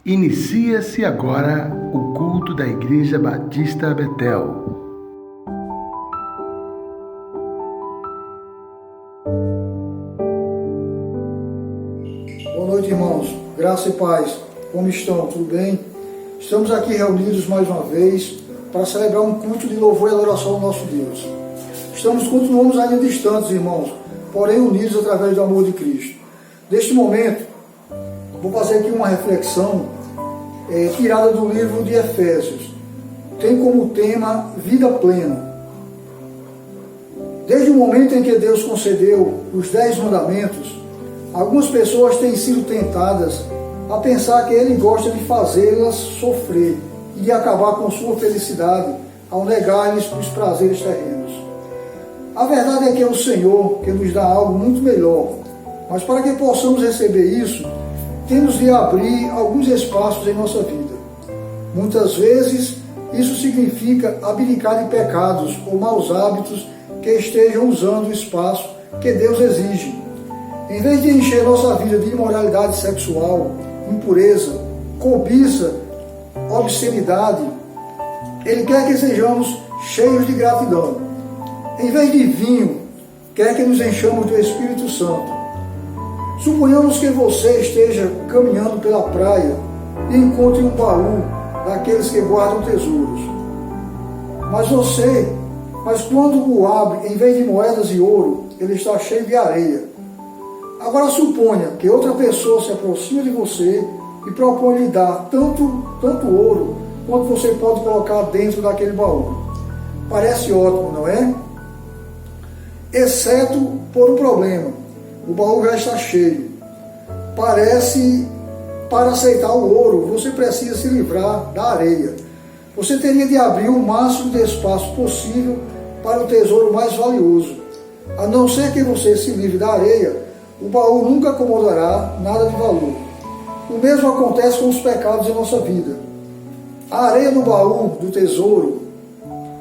Inicia-se agora o culto da Igreja Batista Betel. Boa noite, irmãos. Graça e paz. Como estão? Tudo bem? Estamos aqui reunidos mais uma vez para celebrar um culto de louvor e adoração ao nosso Deus. Continuamos ainda distantes, irmãos, porém unidos através do amor de Cristo. Neste momento, vou fazer aqui uma reflexão tirada do livro de Efésios. Tem como tema vida plena. Desde o momento em que Deus concedeu os 10 mandamentos, algumas pessoas têm sido tentadas a pensar que Ele gosta de fazê-las sofrer e de acabar com sua felicidade ao negar-lhes os prazeres terrenos. A verdade é que é o Senhor que nos dá algo muito melhor, mas para que possamos receber isso, temos de abrir alguns espaços em nossa vida. Muitas vezes, isso significa abdicar de pecados ou maus hábitos que estejam usando o espaço que Deus exige. Em vez de encher nossa vida de imoralidade sexual, impureza, cobiça, obscenidade, Ele quer que sejamos cheios de gratidão. Em vez de vinho, quer que nos enchamos do Espírito Santo. Suponhamos que você esteja caminhando pela praia e encontre um baú daqueles que guardam tesouros. Mas quando o abre, em vez de moedas e ouro, ele está cheio de areia. Agora suponha que outra pessoa se aproxima de você e propõe lhe dar tanto ouro quanto você pode colocar dentro daquele baú. Parece ótimo, não é? Exceto por um problema. O baú já está cheio. Para aceitar o ouro, você precisa se livrar da areia. Você teria de abrir o máximo de espaço possível para o tesouro mais valioso. A não ser que você se livre da areia, o baú nunca acomodará nada de valor. O mesmo acontece com os pecados em nossa vida. A areia no baú do tesouro,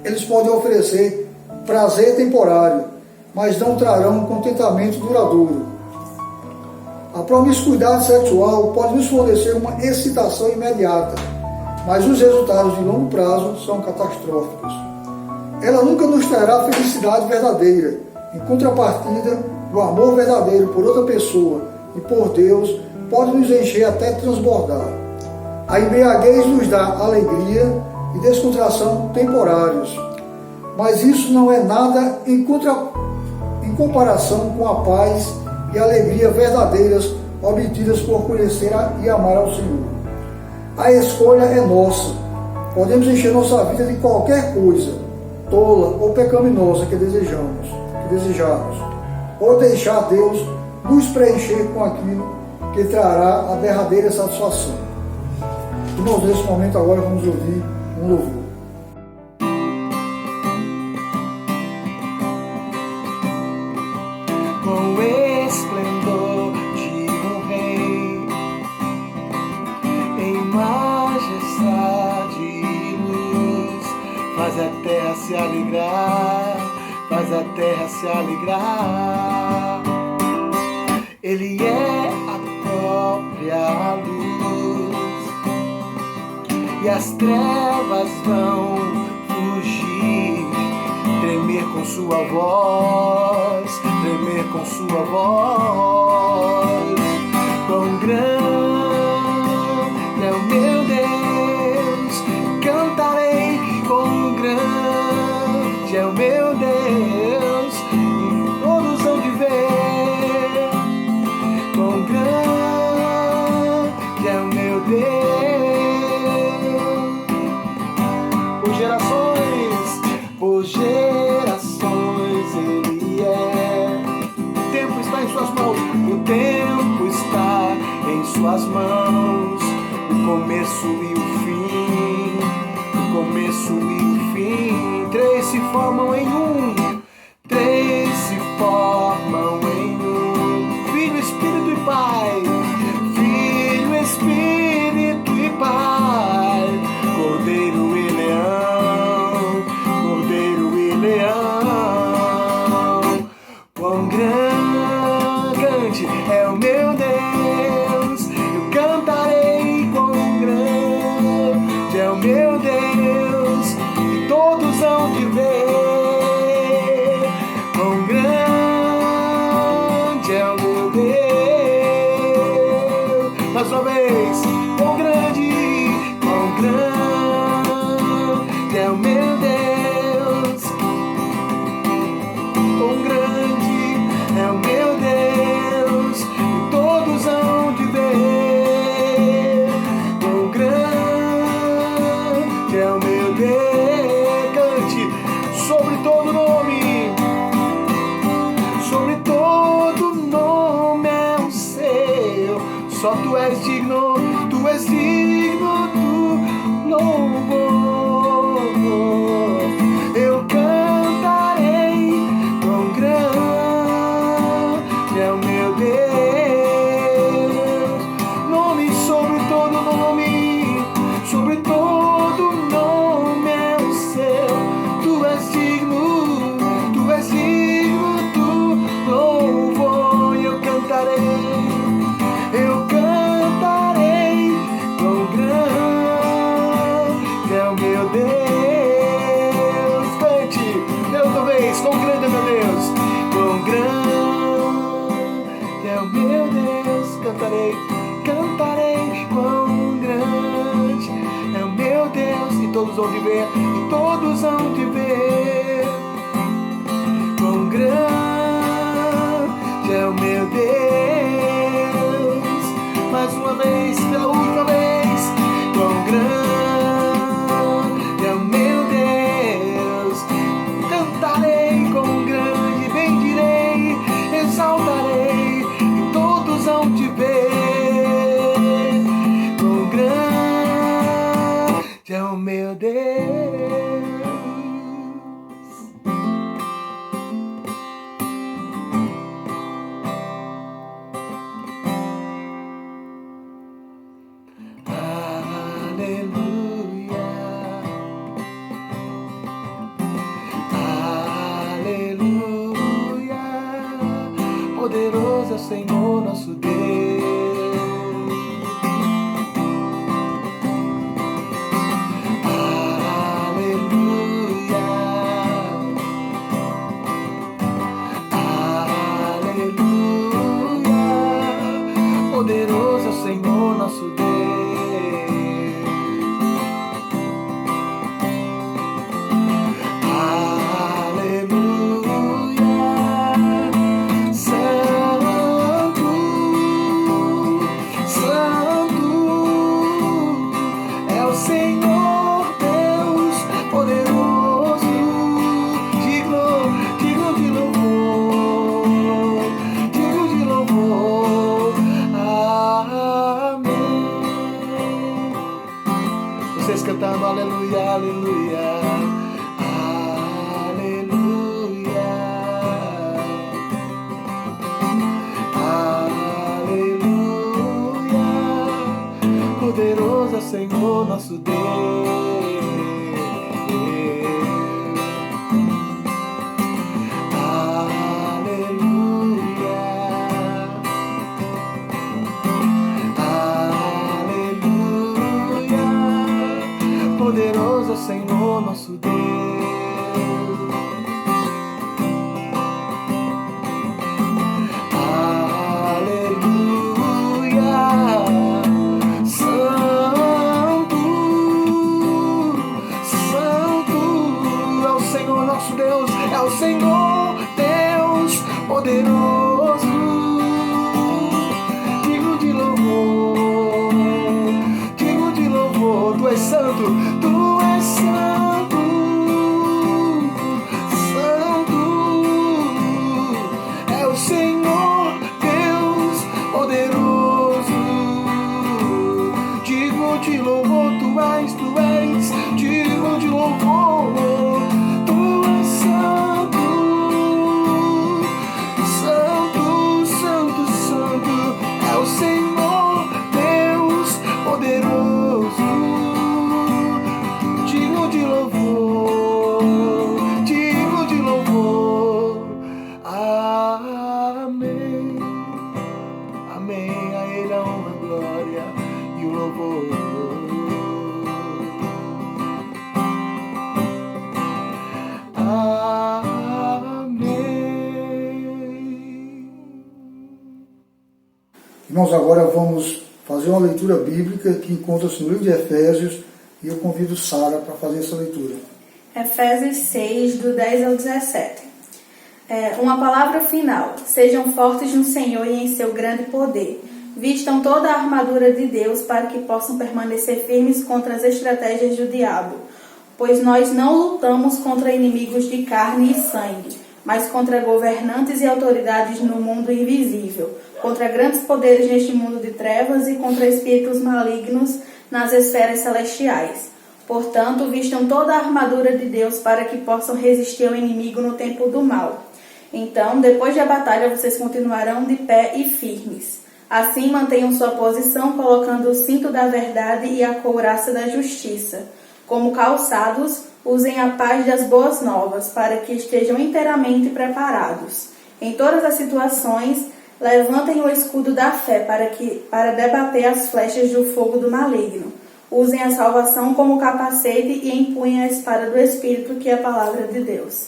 eles podem oferecer prazer temporário, mas não trarão um contentamento duradouro. A promiscuidade sexual pode nos fornecer uma excitação imediata, mas os resultados de longo prazo são catastróficos. Ela nunca nos trará felicidade verdadeira. Em contrapartida, o amor verdadeiro por outra pessoa e por Deus pode nos encher até transbordar. A embriaguez nos dá alegria e descontração temporários, mas isso não é nada em comparação com a paz e a alegria verdadeiras obtidas por conhecer e amar ao Senhor. A escolha é nossa. Podemos encher nossa vida de qualquer coisa, tola ou pecaminosa que desejarmos, ou deixar Deus nos preencher com aquilo que trará a derradeira satisfação. Irmãos, nesse momento agora vamos ouvir um louvor. Com o esplendor de um rei, em majestade e luz, faz a terra se alegrar, faz a terra se alegrar. Ele é a própria luz, e as trevas vão fugir, tremer com sua voz, tremer com sua voz. Quão grande é o meu Deus, cantarei. Quão grande é o meu Deus, e todos hão de ver. Quão grande é o meu Deus. Por gerações Ele é. O tempo está em suas mãos, o tempo está em suas mãos. O começo e o fim, o começo e o fim. Três se formam em um, três se formam em um. Filho, Espírito e Pai, Filho, Espírito e Pai, Cordeiro e Leão, Cordeiro e Leão. Quão grande é o meu Deus, eu cantarei. Quão vez. Quão grande é o meu Deus. Quão grande é o meu Deus, e todos hão de ver. Quão grande é o meu Deus. Cante sobre todo nome, sobre todo nome é o seu. Só tu és digno do louvor. Eu cantarei, quão grande é o meu Deus. Nome sobre todo nome, sobre todo nome é o seu. Tu és digno do louvor. Eu cantarei, quão grande é o meu Deus. Cante, eu talvez, quão grande é meu Deus. Quão grande é o meu Deus. Cantarei, quão grande é o meu Deus. E todos vão te ver, Quão grande é o meu Deus. Mais uma vez, pela última vez. Quão grande é o meu Deus. Cantarei, quão grande, bendirei, exaltarei, e todos hão te ver. Quão grande é o meu Deus. Poderoso é o Senhor nosso Deus. Aleluia, aleluia. Poderoso é o Senhor nosso Deus. Vocês cantando aleluia, aleluia, aleluia, aleluia. Poderoso é o Senhor nosso Deus. Poderoso é o Senhor nosso Deus. Aleluia. Santo, santo é o Senhor nosso Deus. É o Senhor Deus poderoso, digno de louvor, digno de louvor. Tu és santo, tu és santo, santo é o Senhor Deus poderoso, digno de louvor. Tu és digno de louvor. Tu és santo, santo, santo, santo é o Senhor Deus poderoso, digno de louvor, digno de louvor. Amém, amém. A Ele a honra, a glória e o louvor. Irmãos, agora vamos fazer uma leitura bíblica que encontra-se no livro de Efésios, e eu convido Sara para fazer essa leitura. Efésios 6, do 10 ao 17. Uma palavra final. Sejam fortes no Senhor e em seu grande poder. Vistam toda a armadura de Deus para que possam permanecer firmes contra as estratégias do diabo. Pois nós não lutamos contra inimigos de carne e sangue, mas contra governantes e autoridades no mundo invisível, contra grandes poderes neste mundo de trevas e contra espíritos malignos nas esferas celestiais. Portanto, vistam toda a armadura de Deus para que possam resistir ao inimigo no tempo do mal. Então, depois da batalha, vocês continuarão de pé e firmes. Assim, mantenham sua posição, colocando o cinto da verdade e a couraça da justiça. Como calçados, usem a paz das boas novas, para que estejam inteiramente preparados. Em todas as situações, levantem o escudo da fé para debater as flechas do fogo do maligno. Usem a salvação como capacete e empunhem a espada do Espírito, que é a palavra de Deus.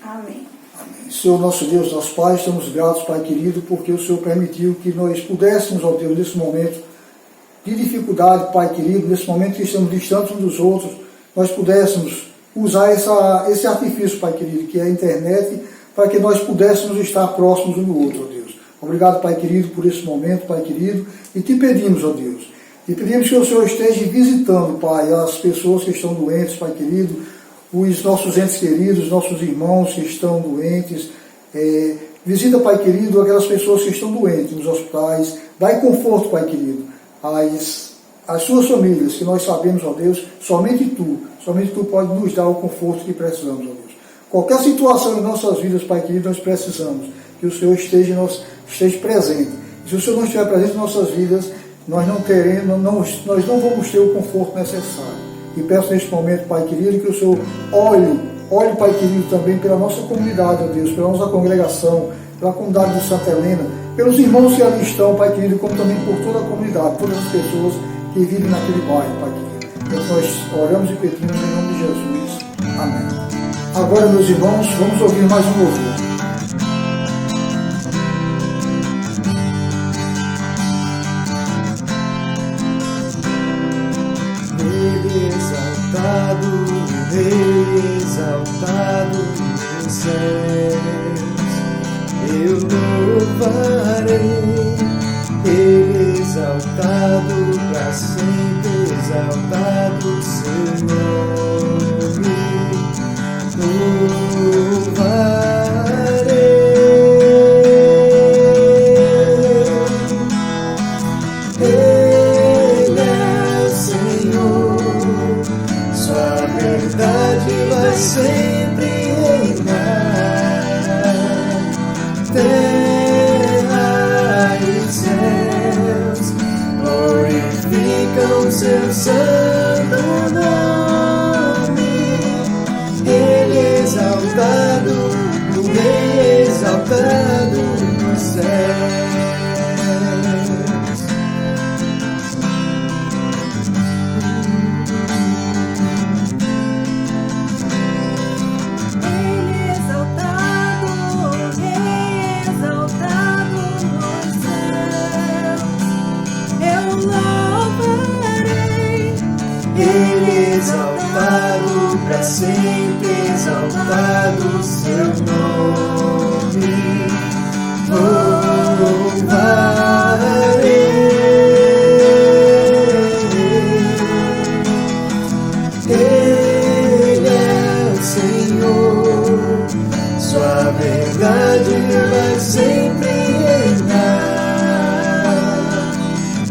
Amém. Amém. Senhor nosso Deus, nosso Pai, estamos gratos, Pai querido, porque o Senhor permitiu que nós pudéssemos, ó Deus, nesse momento de dificuldade, Pai querido, nesse momento que estamos distantes uns dos outros, nós pudéssemos usar esse artifício, Pai querido, que é a internet, para que nós pudéssemos estar próximos um do outro, ó Deus. Obrigado, Pai querido, por esse momento, Pai querido, e te pedimos, ó Deus, e pedimos que o Senhor esteja visitando, Pai, as pessoas que estão doentes, Pai querido, os nossos entes queridos, nossos irmãos que estão doentes. Visita, Pai querido, aquelas pessoas que estão doentes nos hospitais. Dai conforto, Pai querido, às suas famílias, que nós sabemos, ó Deus, somente Tu pode nos dar o conforto que precisamos, ó Deus. Qualquer situação em nossas vidas, Pai querido, nós precisamos que o Senhor esteja presente. E se o Senhor não estiver presente em nossas vidas, nós não vamos ter o conforto necessário. E peço neste momento, Pai querido, que o Senhor olhe, Pai querido, também pela nossa comunidade, ó Deus, pela nossa congregação, pela comunidade de Santa Helena, pelos irmãos que ali estão, Pai querido, como também por toda a comunidade, todas as pessoas que vivem naquele bairro, Pai querido. Então nós oramos e pedimos em nome de Jesus. Amém. Agora, meus irmãos, vamos ouvir mais um louvor. Exaltado nos céus, eu louvarei, Ele exaltado para sempre, exaltado seu nome, louvarei. Ele é o Senhor, sua verdade vai sempre reinar. Terra e céus glorificam seu santo nome. Ele exaltado, o Rei exaltado nos céus. Exaltado para sempre, exaltado seu nome, louvarei. Ele é o Senhor, sua verdade vai sempre reinar.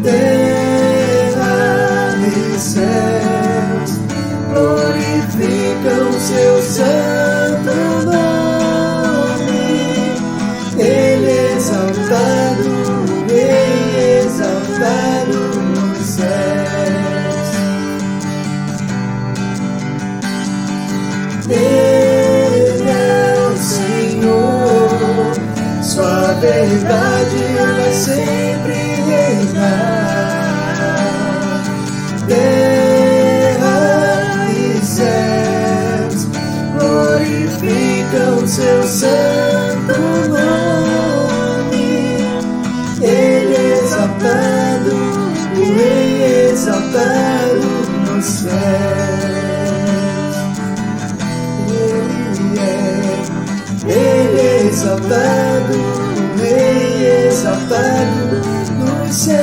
Terra e céus glorificam seu santo nome. Ele exaltado, Rei exaltado nos céus. Ele é o Senhor, sua verdade vai sempre reinar. Terra e céus glorificam seu santo nome. Ele exaltado, exaltado nos céus. Ele é exaltado, o Rei exaltado nos céus.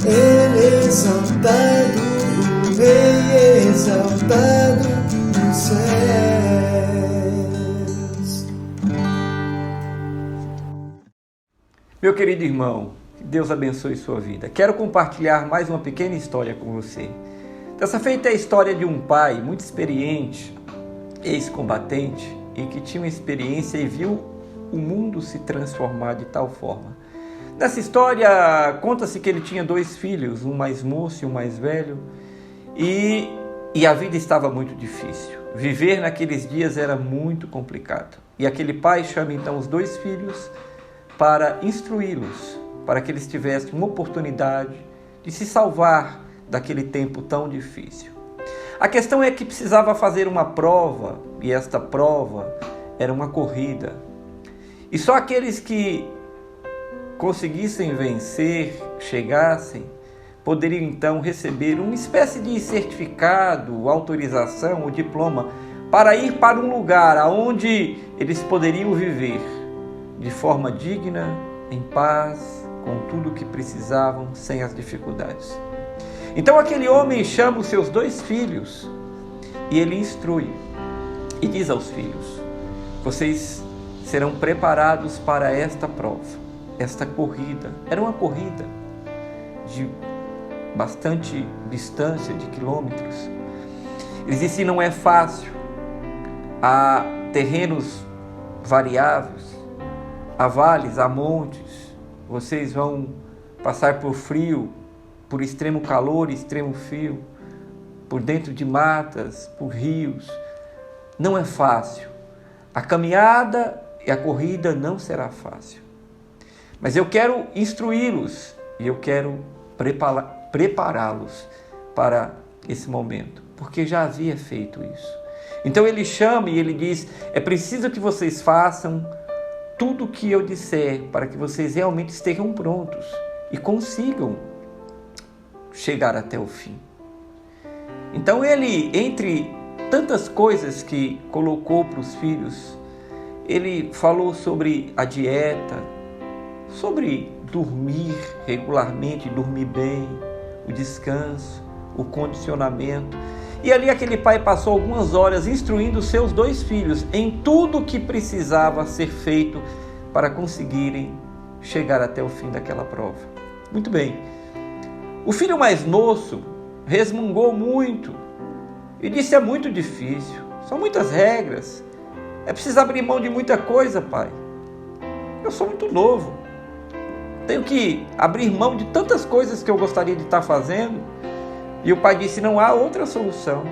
Ele é exaltado, o Rei exaltado nos céus. Meu querido irmão, que Deus abençoe sua vida. Quero compartilhar mais uma pequena história com você. Dessa feita é a história de um pai muito experiente, ex-combatente, e que tinha uma experiência e viu o mundo se transformar de tal forma. Nessa história, conta-se que ele tinha 2 filhos, um mais moço e um mais velho, e a vida estava muito difícil. Viver naqueles dias era muito complicado. E aquele pai chama então os 2 filhos para instruí-los, para que eles tivessem uma oportunidade de se salvar daquele tempo tão difícil. A questão é que precisava fazer uma prova, e esta prova era uma corrida. E só aqueles que conseguissem vencer, chegassem, poderiam então receber uma espécie de certificado, autorização ou diploma para ir para um lugar onde eles poderiam viver de forma digna, em paz, com tudo o que precisavam, sem as dificuldades. Então aquele homem chama os seus 2 filhos e ele instrui e diz aos filhos: vocês serão preparados para esta prova. Esta corrida, era uma corrida de bastante distância, de quilômetros. Eles dizem: não é fácil, há terrenos variáveis, há vales, há montes, vocês vão passar por frio, por extremo calor e extremo frio, por dentro de matas, por rios. Não é fácil, a caminhada e a corrida não será fácil. Mas eu quero instruí-los e eu quero prepará-los para esse momento, porque já havia feito isso. Então ele chama e ele diz: é preciso que vocês façam tudo o que eu disser para que vocês realmente estejam prontos e consigam chegar até o fim. Então ele, entre tantas coisas que colocou para os filhos, ele falou sobre a dieta, sobre dormir regularmente, dormir bem, o descanso, o condicionamento. E ali aquele pai passou algumas horas instruindo os seus 2 filhos em tudo o que precisava ser feito para conseguirem chegar até o fim daquela prova. Muito bem. O filho mais moço resmungou muito e disse: é muito difícil, são muitas regras, é preciso abrir mão de muita coisa, pai. Eu sou muito novo, tenho que abrir mão de tantas coisas que eu gostaria de estar fazendo. E o pai disse: não há outra solução.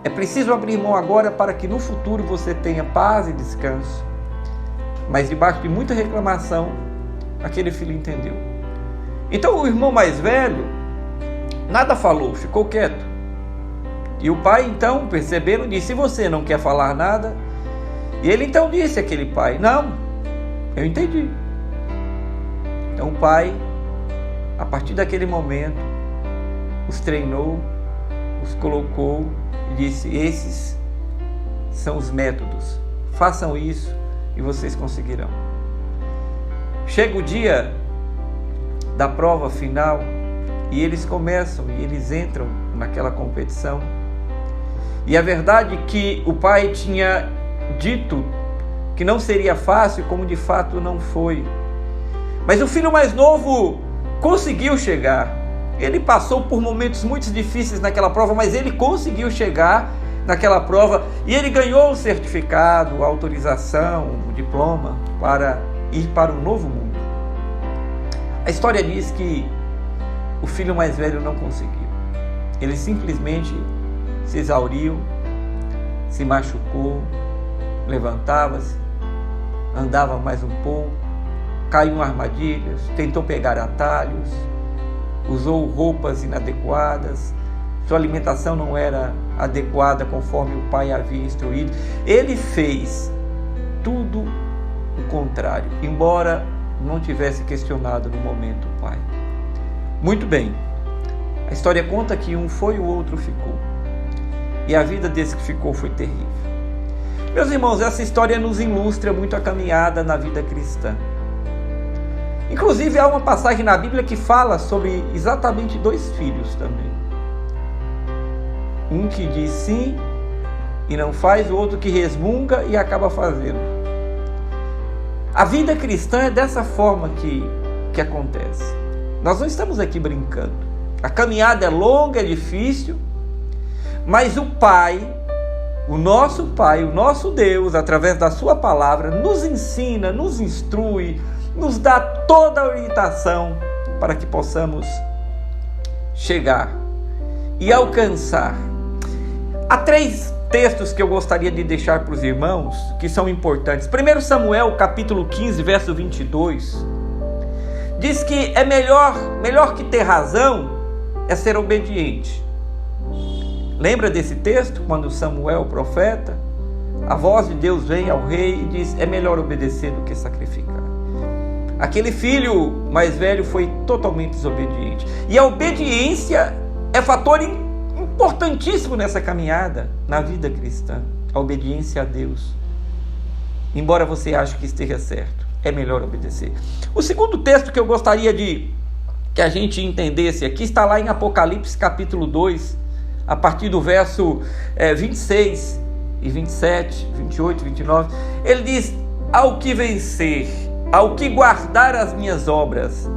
É preciso abrir mão agora para que no futuro você tenha paz e descanso. Mas debaixo de muita reclamação, aquele filho entendeu. Então o irmão mais velho nada falou, ficou quieto. E o pai então, percebendo, disse: e você não quer falar nada? E ele então disse àquele pai: não, eu entendi. Então o pai, a partir daquele momento, os treinou, os colocou e disse: esses são os métodos, façam isso e vocês conseguirão. Chega o dia da prova final e eles começam e eles entram naquela competição. E a verdade é que o pai tinha dito que não seria fácil, como de fato não foi. Mas o filho mais novo conseguiu chegar. Ele passou por momentos muito difíceis naquela prova, mas ele conseguiu chegar naquela prova e ele ganhou o certificado, a autorização, o diploma para ir para um novo mundo. A história diz que o filho mais velho não conseguiu. Ele simplesmente se exauriu, se machucou, levantava-se, andava mais um pouco, caiu em armadilhas, tentou pegar atalhos, usou roupas inadequadas, sua alimentação não era adequada conforme o pai havia instruído. Ele fez tudo o contrário. Embora não tivesse questionado no momento o pai. Muito bem, a história conta que um foi e o outro ficou. E a vida desse que ficou foi terrível. Meus irmãos, essa história nos ilustra muito a caminhada na vida cristã. Inclusive, há uma passagem na Bíblia que fala sobre exatamente 2 filhos também. Um que diz sim e não faz, o outro que resmunga e acaba fazendo. A vida cristã é dessa forma que acontece. Nós não estamos aqui brincando. A caminhada é longa, é difícil, mas o Pai, o nosso Deus, através da sua palavra, nos ensina, nos instrui, nos dá toda a orientação para que possamos chegar e alcançar. Há 3 textos que eu gostaria de deixar para os irmãos, que são importantes. 1 Samuel, capítulo 15, verso 22, diz que é melhor que ter razão é ser obediente. Lembra desse texto? Quando Samuel, o profeta, a voz de Deus vem ao rei e diz: é melhor obedecer do que sacrificar. Aquele filho mais velho foi totalmente desobediente. E a obediência é fator importantíssimo nessa caminhada, na vida cristã. A obediência a Deus. Embora você ache que esteja certo, é melhor obedecer. O segundo texto que eu gostaria que a gente entendesse aqui está lá em Apocalipse capítulo 2, a partir do verso 26 e 27, 28, 29. Ele diz: ao que vencer, ao que guardar as minhas obras,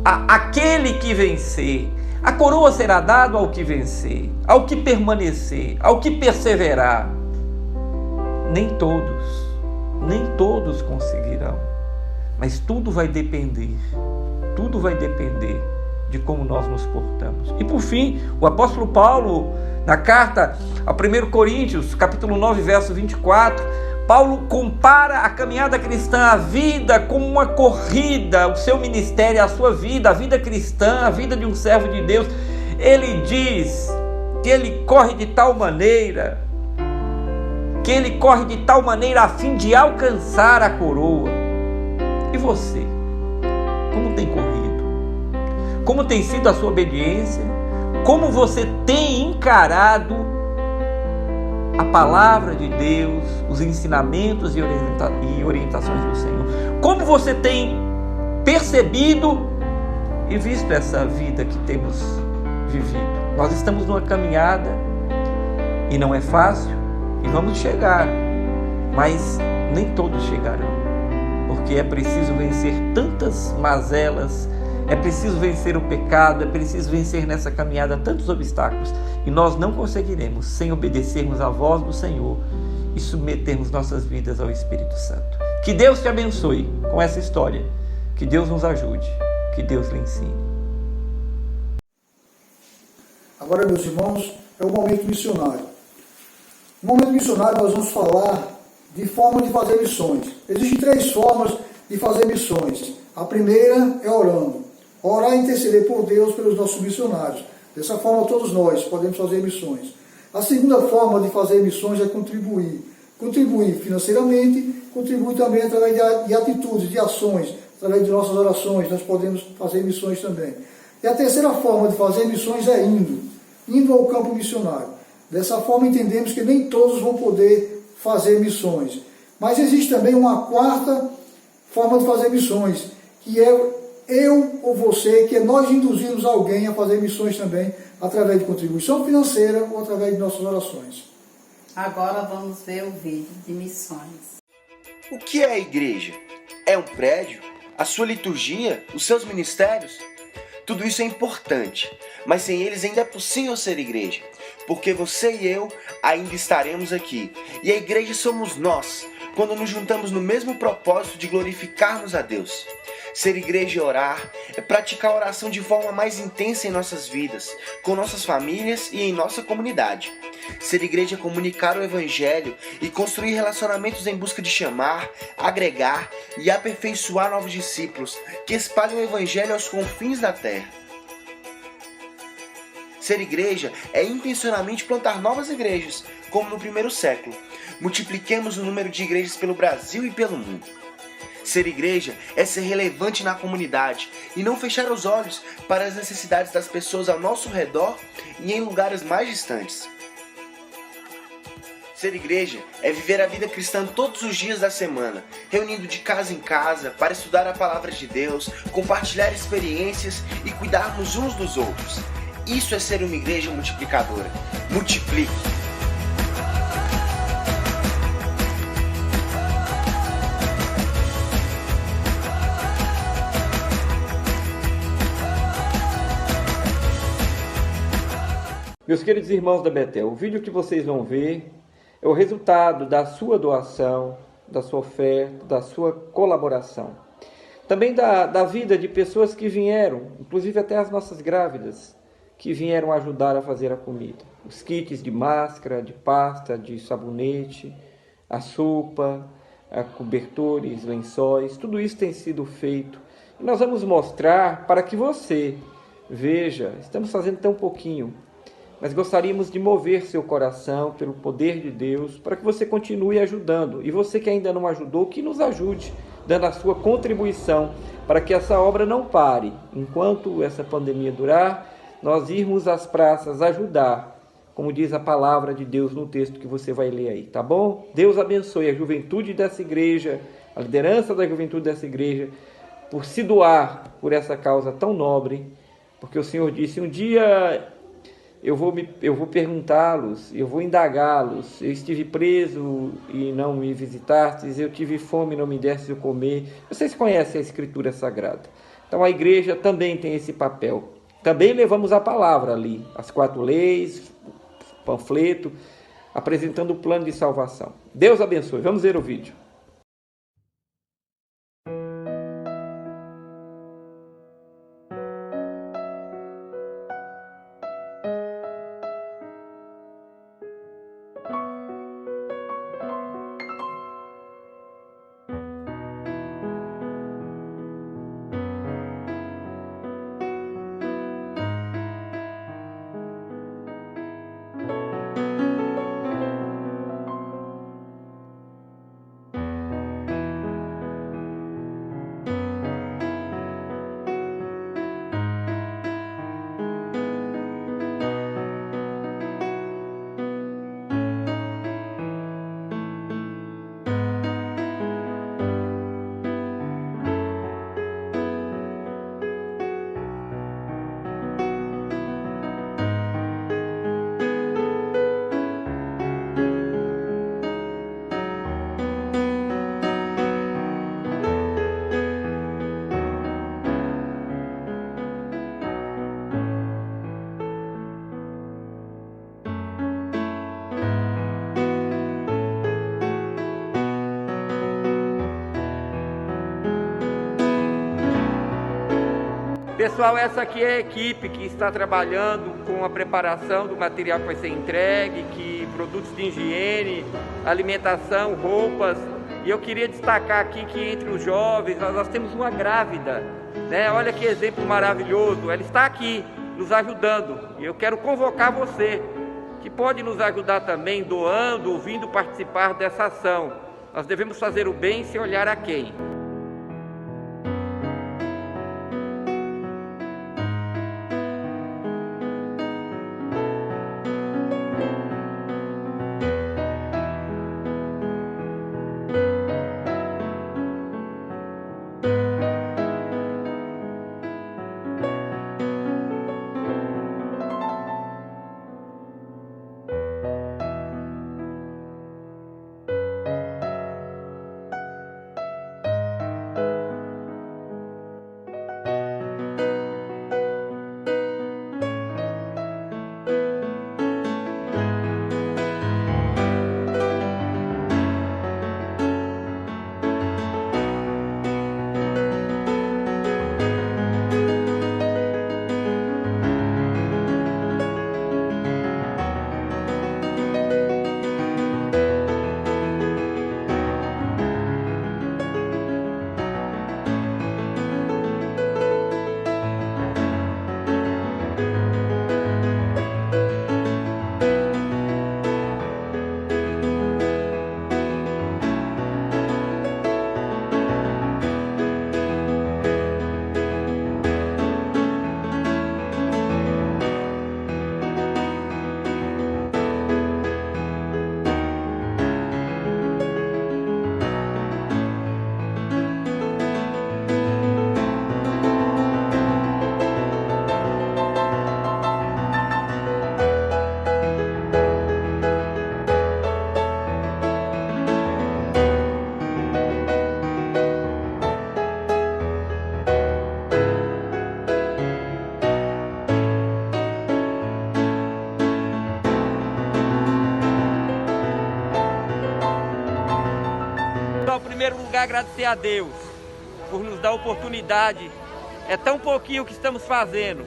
aquele que vencer, a coroa será dada ao que vencer, ao que permanecer, ao que perseverar. Nem todos conseguirão, mas tudo vai depender de como nós nos portamos. E por fim, o apóstolo Paulo, na carta a 1 Coríntios, capítulo 9, verso 24, Paulo compara a caminhada cristã, a vida, como uma corrida, o seu ministério, a sua vida, a vida cristã, a vida de um servo de Deus. Ele diz que ele corre de tal maneira, a fim de alcançar a coroa. E você? Como tem corrido? Como tem sido a sua obediência? Como você tem encarado a palavra de Deus, os ensinamentos e orientações do Senhor? Como você tem percebido e visto essa vida que temos vivido? Nós estamos numa caminhada e não é fácil, e vamos chegar, mas nem todos chegarão, porque é preciso vencer tantas mazelas, é preciso vencer o pecado, é preciso vencer nessa caminhada tantos obstáculos, e nós não conseguiremos sem obedecermos à voz do Senhor e submetermos nossas vidas ao Espírito Santo. Que Deus te abençoe com essa história, que Deus nos ajude, que Deus lhe ensine. Agora, meus irmãos, é o momento missionário. No momento missionário nós vamos falar de forma de fazer missões. Existem 3 formas de fazer missões. A primeira é orando. Orar e interceder por Deus pelos nossos missionários. Dessa forma todos nós podemos fazer missões. A segunda forma de fazer missões é contribuir. Contribuir financeiramente, contribuir também através de atitudes, de ações, através de nossas orações, nós podemos fazer missões também. E a terceira forma de fazer missões é indo ao campo missionário. Dessa forma entendemos que nem todos vão poder fazer missões. Mas existe também uma 4ª forma de fazer missões, que é eu ou você, que é nós induzirmos alguém a fazer missões também, através de contribuição financeira ou através de nossas orações. Agora vamos ver o vídeo de missões. O que é a igreja? É um prédio? A sua liturgia? Os seus ministérios? Tudo isso é importante, mas sem eles ainda é possível ser igreja, porque você e eu ainda estaremos aqui. E a igreja somos nós, quando nos juntamos no mesmo propósito de glorificarmos a Deus. Ser igreja e orar é praticar a oração de forma mais intensa em nossas vidas, com nossas famílias e em nossa comunidade. Ser igreja é comunicar o Evangelho e construir relacionamentos em busca de chamar, agregar e aperfeiçoar novos discípulos que espalham o Evangelho aos confins da terra. Ser igreja é intencionalmente plantar novas igrejas, como no primeiro século. Multipliquemos o número de igrejas pelo Brasil e pelo mundo. Ser igreja é ser relevante na comunidade e não fechar os olhos para as necessidades das pessoas ao nosso redor e em lugares mais distantes. Ser igreja é viver a vida cristã todos os dias da semana, reunindo de casa em casa para estudar a palavra de Deus, compartilhar experiências e cuidarmos uns dos outros. Isso é ser uma igreja multiplicadora. Multiplique! Meus queridos irmãos da Betel, o vídeo que vocês vão ver é o resultado da sua doação, da sua oferta, da sua colaboração. Também da vida de pessoas que vieram, inclusive até as nossas grávidas, que vieram ajudar a fazer a comida. Os kits de máscara, de pasta, de sabonete, a sopa, cobertores, lençóis, tudo isso tem sido feito. E nós vamos mostrar para que você veja, estamos fazendo tão pouquinho, mas gostaríamos de mover seu coração pelo poder de Deus para que você continue ajudando. E você que ainda não ajudou, que nos ajude, dando a sua contribuição para que essa obra não pare. Enquanto essa pandemia durar, nós irmos às praças ajudar, como diz a palavra de Deus no texto que você vai ler aí, tá bom? Deus abençoe a juventude dessa igreja, a liderança da juventude dessa igreja, por se doar por essa causa tão nobre, porque o Senhor disse, um dia eu vou perguntá-los, eu vou indagá-los. Eu estive preso e não me visitastes, eu tive fome e não me destes o comer. Vocês conhecem a Escritura Sagrada. Então a igreja também tem esse papel. Também levamos a palavra ali, as 4 leis, o panfleto, apresentando o plano de salvação. Deus abençoe. Vamos ver o vídeo. Pessoal, essa aqui é a equipe que está trabalhando com a preparação do material que vai ser entregue, que produtos de higiene, alimentação, roupas. E eu queria destacar aqui que entre os jovens nós temos uma grávida, né? Olha que exemplo maravilhoso, ela está aqui nos ajudando. E eu quero convocar você, que pode nos ajudar também doando, ou vindo participar dessa ação. Nós devemos fazer o bem sem olhar a quem. agradecer a Deus por nos dar a oportunidade. É tão pouquinho que estamos fazendo.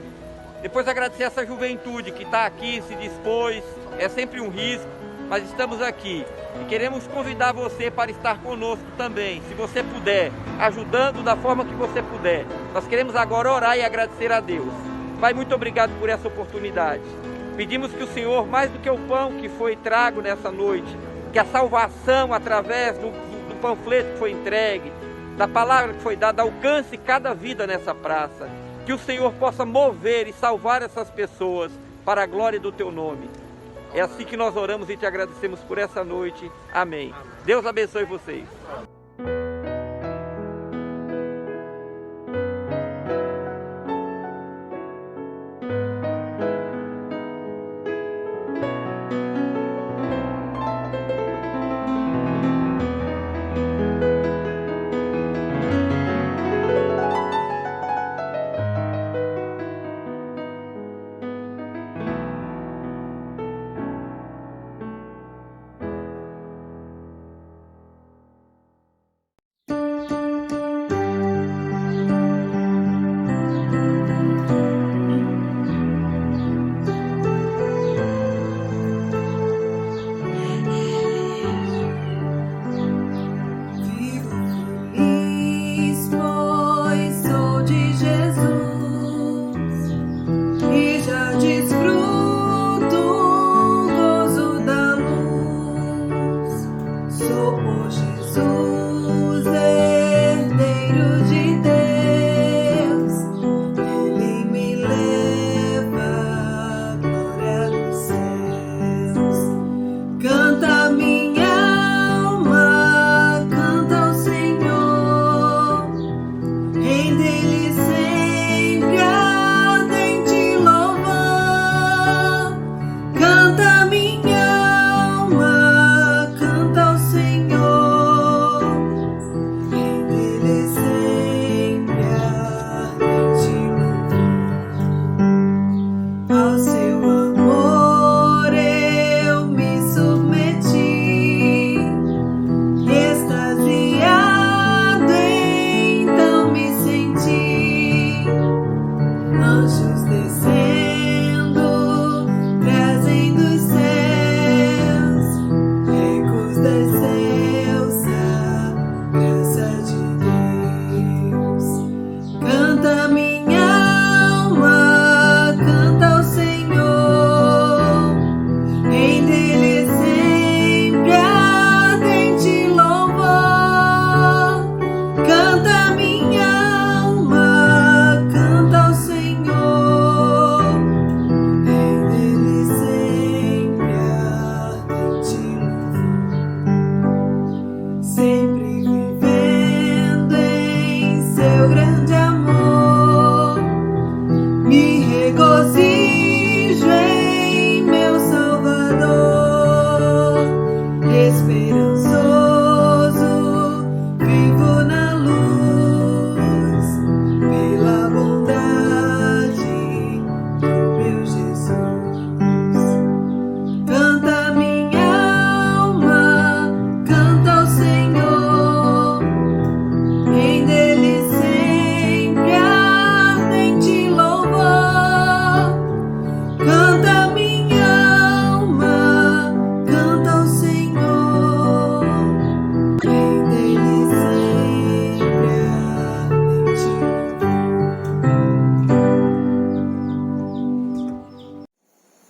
Depois agradecer essa juventude que está aqui, se dispôs. É sempre um risco, mas estamos aqui. E queremos convidar você para estar conosco também, se você puder, ajudando da forma que você puder. Nós queremos agora orar e agradecer a Deus. Pai, muito obrigado por essa oportunidade. Pedimos que o Senhor, mais do que o pão que foi trago nessa noite, que a salvação através do panfleto que foi entregue, da palavra que foi dada, alcance cada vida nessa praça. Que o Senhor possa mover e salvar essas pessoas para a glória do Teu nome. É assim que nós oramos e te agradecemos por essa noite. Amém. Deus abençoe vocês.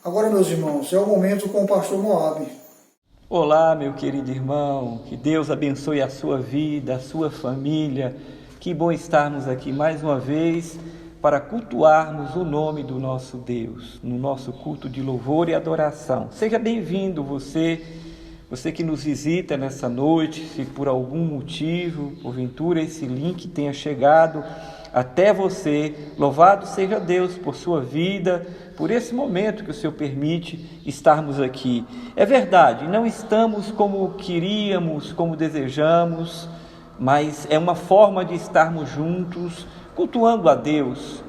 Agora, meus irmãos, é o momento com o pastor Moab. Olá, meu querido irmão, que Deus abençoe a sua vida, a sua família. Que bom estarmos aqui mais uma vez para cultuarmos o nome do nosso Deus, no nosso culto de louvor e adoração. Seja bem-vindo você que nos visita nessa noite, se por algum motivo, porventura, esse link tenha chegado até você. Louvado seja Deus por sua vida, por esse momento que o Senhor permite estarmos aqui. É verdade, não estamos como queríamos, como desejamos, mas é uma forma de estarmos juntos, cultuando a Deus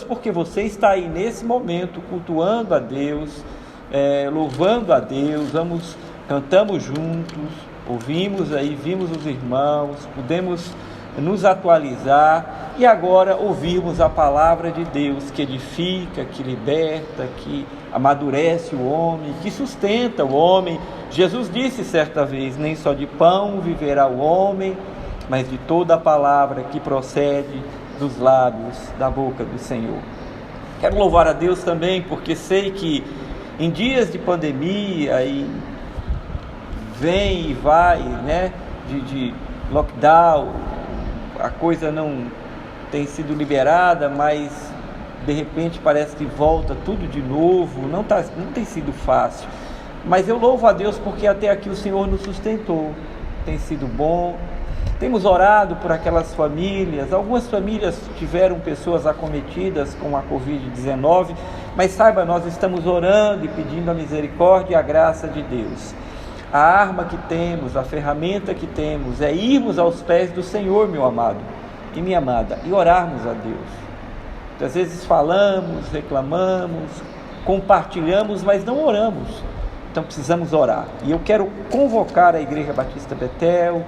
porque você está aí nesse momento, cultuando a Deus, louvando a Deus. Cantamos juntos, Ouvimos aí, vimos os irmãos, pudemos nos atualizar e agora ouvirmos a palavra de Deus que edifica, que liberta, que amadurece o homem, que sustenta o homem. Jesus disse certa vez: nem só de pão viverá o homem, mas de toda a palavra que procede dos lábios da boca do Senhor. Quero louvar a Deus também, porque sei que em dias de pandemia e vem e vai, né, de lockdown, a coisa não tem sido liberada, mas de repente parece que volta tudo de novo. Não tem sido fácil, mas eu louvo a Deus porque até aqui o Senhor nos sustentou, tem sido bom. Temos orado por aquelas famílias. Algumas famílias tiveram pessoas acometidas com a Covid-19, mas saiba, nós estamos orando e pedindo a misericórdia e a graça de Deus. A arma que temos, a ferramenta que temos é irmos aos pés do Senhor, meu amado e minha amada, e orarmos a Deus. Às vezes falamos, reclamamos, compartilhamos, mas não oramos. Então precisamos orar. E eu quero convocar a Igreja Batista Betel,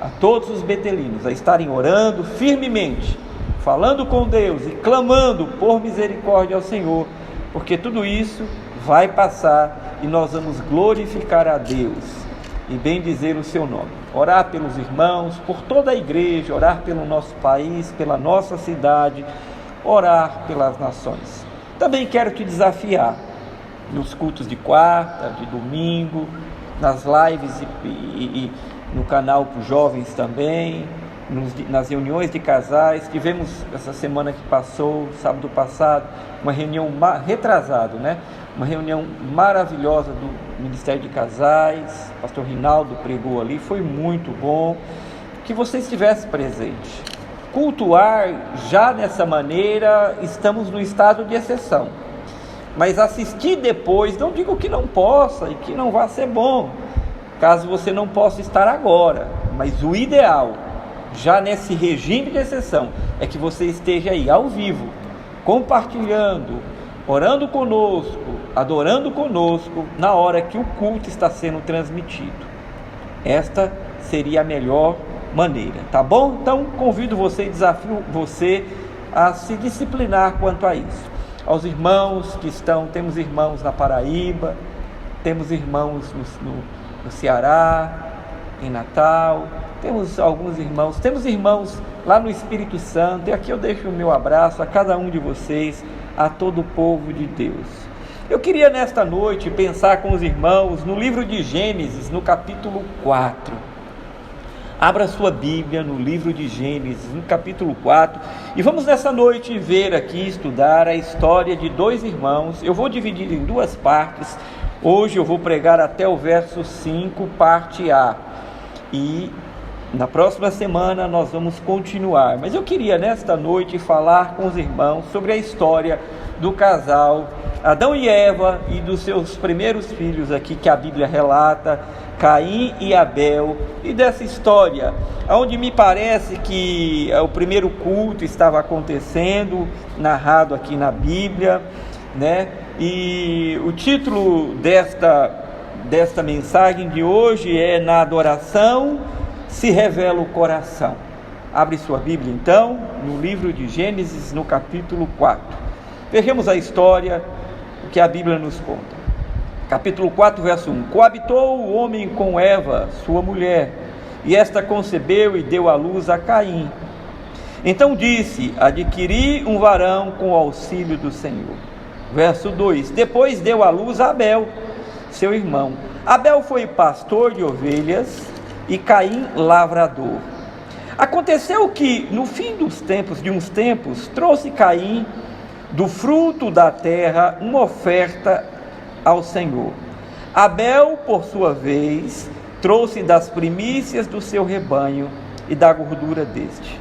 a todos os betelinos, a estarem orando firmemente, falando com Deus e clamando por misericórdia ao Senhor, porque tudo isso vai passar e nós vamos glorificar a Deus e bendizer o seu nome. Orar pelos irmãos, por toda a igreja, orar pelo nosso país, pela nossa cidade, orar pelas nações. Também quero te desafiar nos cultos de quarta, de domingo, nas lives e no canal para os jovens também, nas reuniões de casais. Tivemos essa semana que passou, sábado passado, uma reunião retrasado, né? Uma reunião maravilhosa do Ministério de Casais. Pastor Rinaldo pregou ali, foi muito bom. Que você estivesse presente. Cultuar já dessa maneira, estamos no estado de exceção. Mas assistir depois, não digo que não possa e que não vá ser bom, caso você não possa estar agora, mas o ideal, já nesse regime de exceção, é que você esteja aí ao vivo, compartilhando, orando conosco, adorando conosco, na hora que o culto está sendo transmitido. Esta seria a melhor maneira, tá bom? Então convido você e desafio você a se disciplinar quanto a isso. Aos irmãos que temos irmãos na Paraíba, temos irmãos no Ceará, em Natal, temos alguns irmãos, temos irmãos lá no Espírito Santo, e aqui eu deixo o meu abraço a cada um de vocês, a todo o povo de Deus. Eu queria nesta noite pensar com os irmãos no livro de Gênesis, no capítulo 4. Abra sua Bíblia no livro de Gênesis, no capítulo 4, e vamos nessa noite ver aqui, estudar a história de dois irmãos. Eu vou dividir em duas partes. Hoje eu vou pregar até o verso 5, parte A, e na próxima semana nós vamos continuar. Mas eu queria nesta noite falar com os irmãos sobre a história do casal Adão e Eva e dos seus primeiros filhos aqui que a Bíblia relata, Caim e Abel, e dessa história, onde me parece que o primeiro culto estava acontecendo, narrado aqui na Bíblia, né? E o título desta mensagem de hoje é: Na adoração se revela o coração. Abre sua Bíblia então, no livro de Gênesis, no capítulo 4. Vejamos a história que a Bíblia nos conta. Capítulo 4, verso 1. Coabitou o homem com Eva, sua mulher, e esta concebeu e deu à luz a Caim. Então disse: adquiri um varão com o auxílio do Senhor. Verso 2. Depois deu à luz a Abel, seu irmão. Abel foi pastor de ovelhas e Caim lavrador. Aconteceu que no fim de uns tempos, trouxe Caim do fruto da terra uma oferta ao Senhor. Abel, por sua vez, trouxe das primícias do seu rebanho e da gordura deste.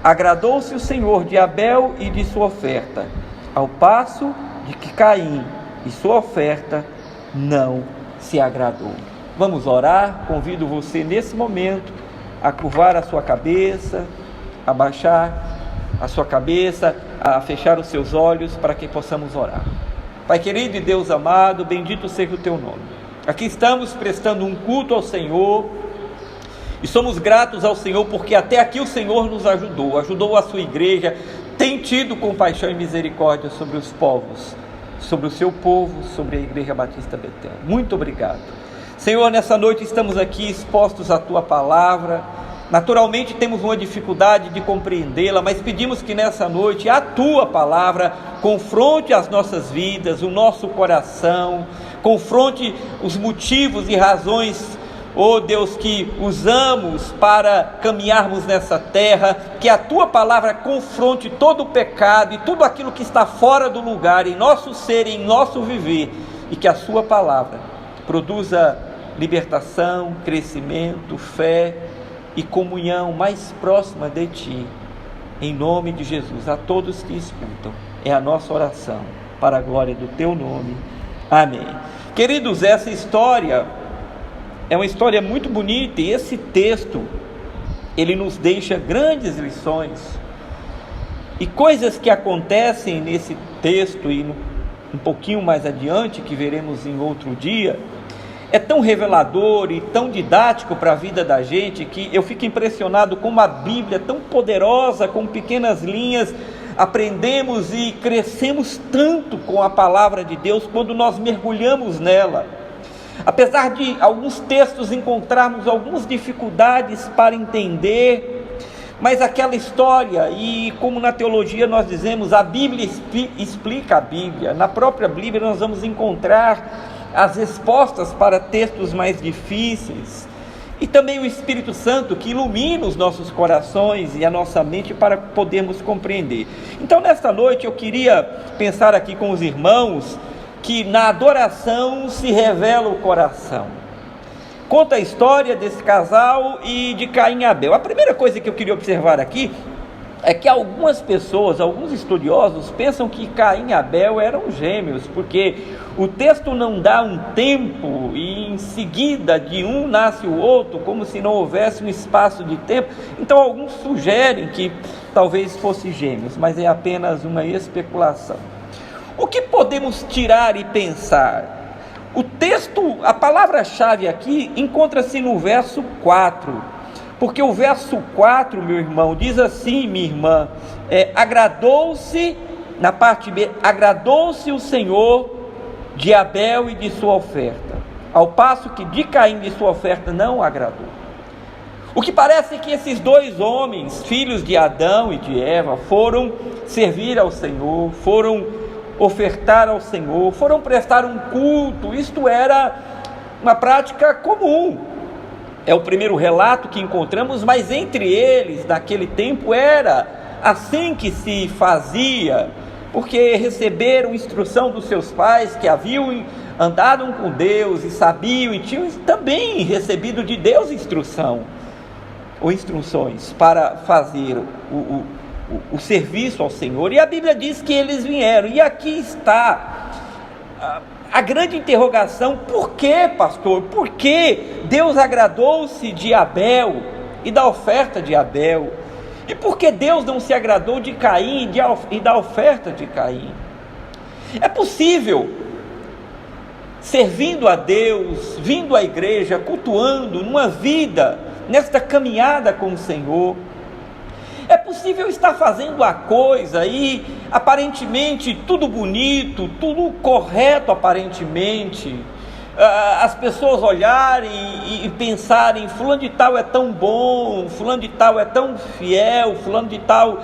Agradou-se o Senhor de Abel e de sua oferta, ao passo de que Caim e sua oferta não se agradou. Vamos orar. Convido você nesse momento a curvar a sua cabeça, a baixar a sua cabeça, a fechar os seus olhos para que possamos orar. Pai querido e Deus amado, bendito seja o teu nome. Aqui estamos prestando um culto ao Senhor E somos gratos ao Senhor porque até aqui o Senhor nos ajudou a sua igreja, tem tido compaixão e misericórdia sobre os povos, sobre o seu povo, sobre a Igreja Batista Betel. Muito obrigado. Senhor, nessa noite estamos aqui expostos à tua palavra. Naturalmente temos uma dificuldade de compreendê-la, mas pedimos que nessa noite a tua palavra confronte as nossas vidas, o nosso coração, confronte os motivos e razões, ó Deus, que usamos para caminharmos nessa terra, que a tua palavra confronte todo o pecado e tudo aquilo que está fora do lugar em nosso ser, em nosso viver, e que a sua palavra produza libertação, crescimento, fé e comunhão mais próxima de ti, em nome de Jesus. A todos que escutam, é a nossa oração, para a glória do teu nome, amém. Queridos, essa história é uma história muito bonita, e esse texto, ele nos deixa grandes lições, e coisas que acontecem nesse texto, e um pouquinho mais adiante, que veremos em outro dia, é tão revelador e tão didático para a vida da gente, que eu fico impressionado como a Bíblia, tão poderosa, com pequenas linhas, aprendemos e crescemos tanto com a palavra de Deus, quando nós mergulhamos nela. Apesar de alguns textos encontrarmos algumas dificuldades para entender, mas aquela história, e como na teologia nós dizemos, a Bíblia explica a Bíblia. Na própria Bíblia nós vamos encontrar as respostas para textos mais difíceis, e também o Espírito Santo que ilumina os nossos corações e a nossa mente para podermos compreender. Então nesta noite eu queria pensar aqui com os irmãos que na adoração se revela o coração. Conta a história desse casal e de Caim e Abel. A primeira coisa que eu queria observar aqui é que algumas pessoas, alguns estudiosos, pensam que Caim e Abel eram gêmeos, porque o texto não dá um tempo e em seguida de um nasce o outro, como se não houvesse um espaço de tempo. Então alguns sugerem que talvez fossem gêmeos, mas é apenas uma especulação. O que podemos tirar e pensar? O texto, a palavra-chave aqui, encontra-se no verso 4, porque o verso 4, meu irmão, diz assim, minha irmã, agradou-se, na parte B, agradou-se o Senhor de Abel e de sua oferta, ao passo que de Caim e sua oferta não agradou. O que parece é que esses dois homens, filhos de Adão e de Eva, foram servir ao Senhor, foram ofertar ao Senhor, foram prestar um culto. Isto era uma prática comum. É o primeiro relato que encontramos, mas entre eles, naquele tempo, era assim que se fazia, porque receberam instrução dos seus pais, que haviam andado com Deus e sabiam, e tinham também recebido de Deus instrução, ou instruções para fazer o serviço ao Senhor. E a Bíblia diz que eles vieram, e aqui está a grande interrogação: por que, pastor? Por que Deus agradou-se de Abel e da oferta de Abel? E por que Deus não se agradou de Caim e da oferta de Caim? É possível, servindo a Deus, vindo à igreja, cultuando, numa vida, nesta caminhada com o Senhor, é possível estar fazendo a coisa e aparentemente tudo bonito, tudo correto aparentemente, as pessoas olharem e pensarem: fulano de tal é tão bom, fulano de tal é tão fiel, fulano de tal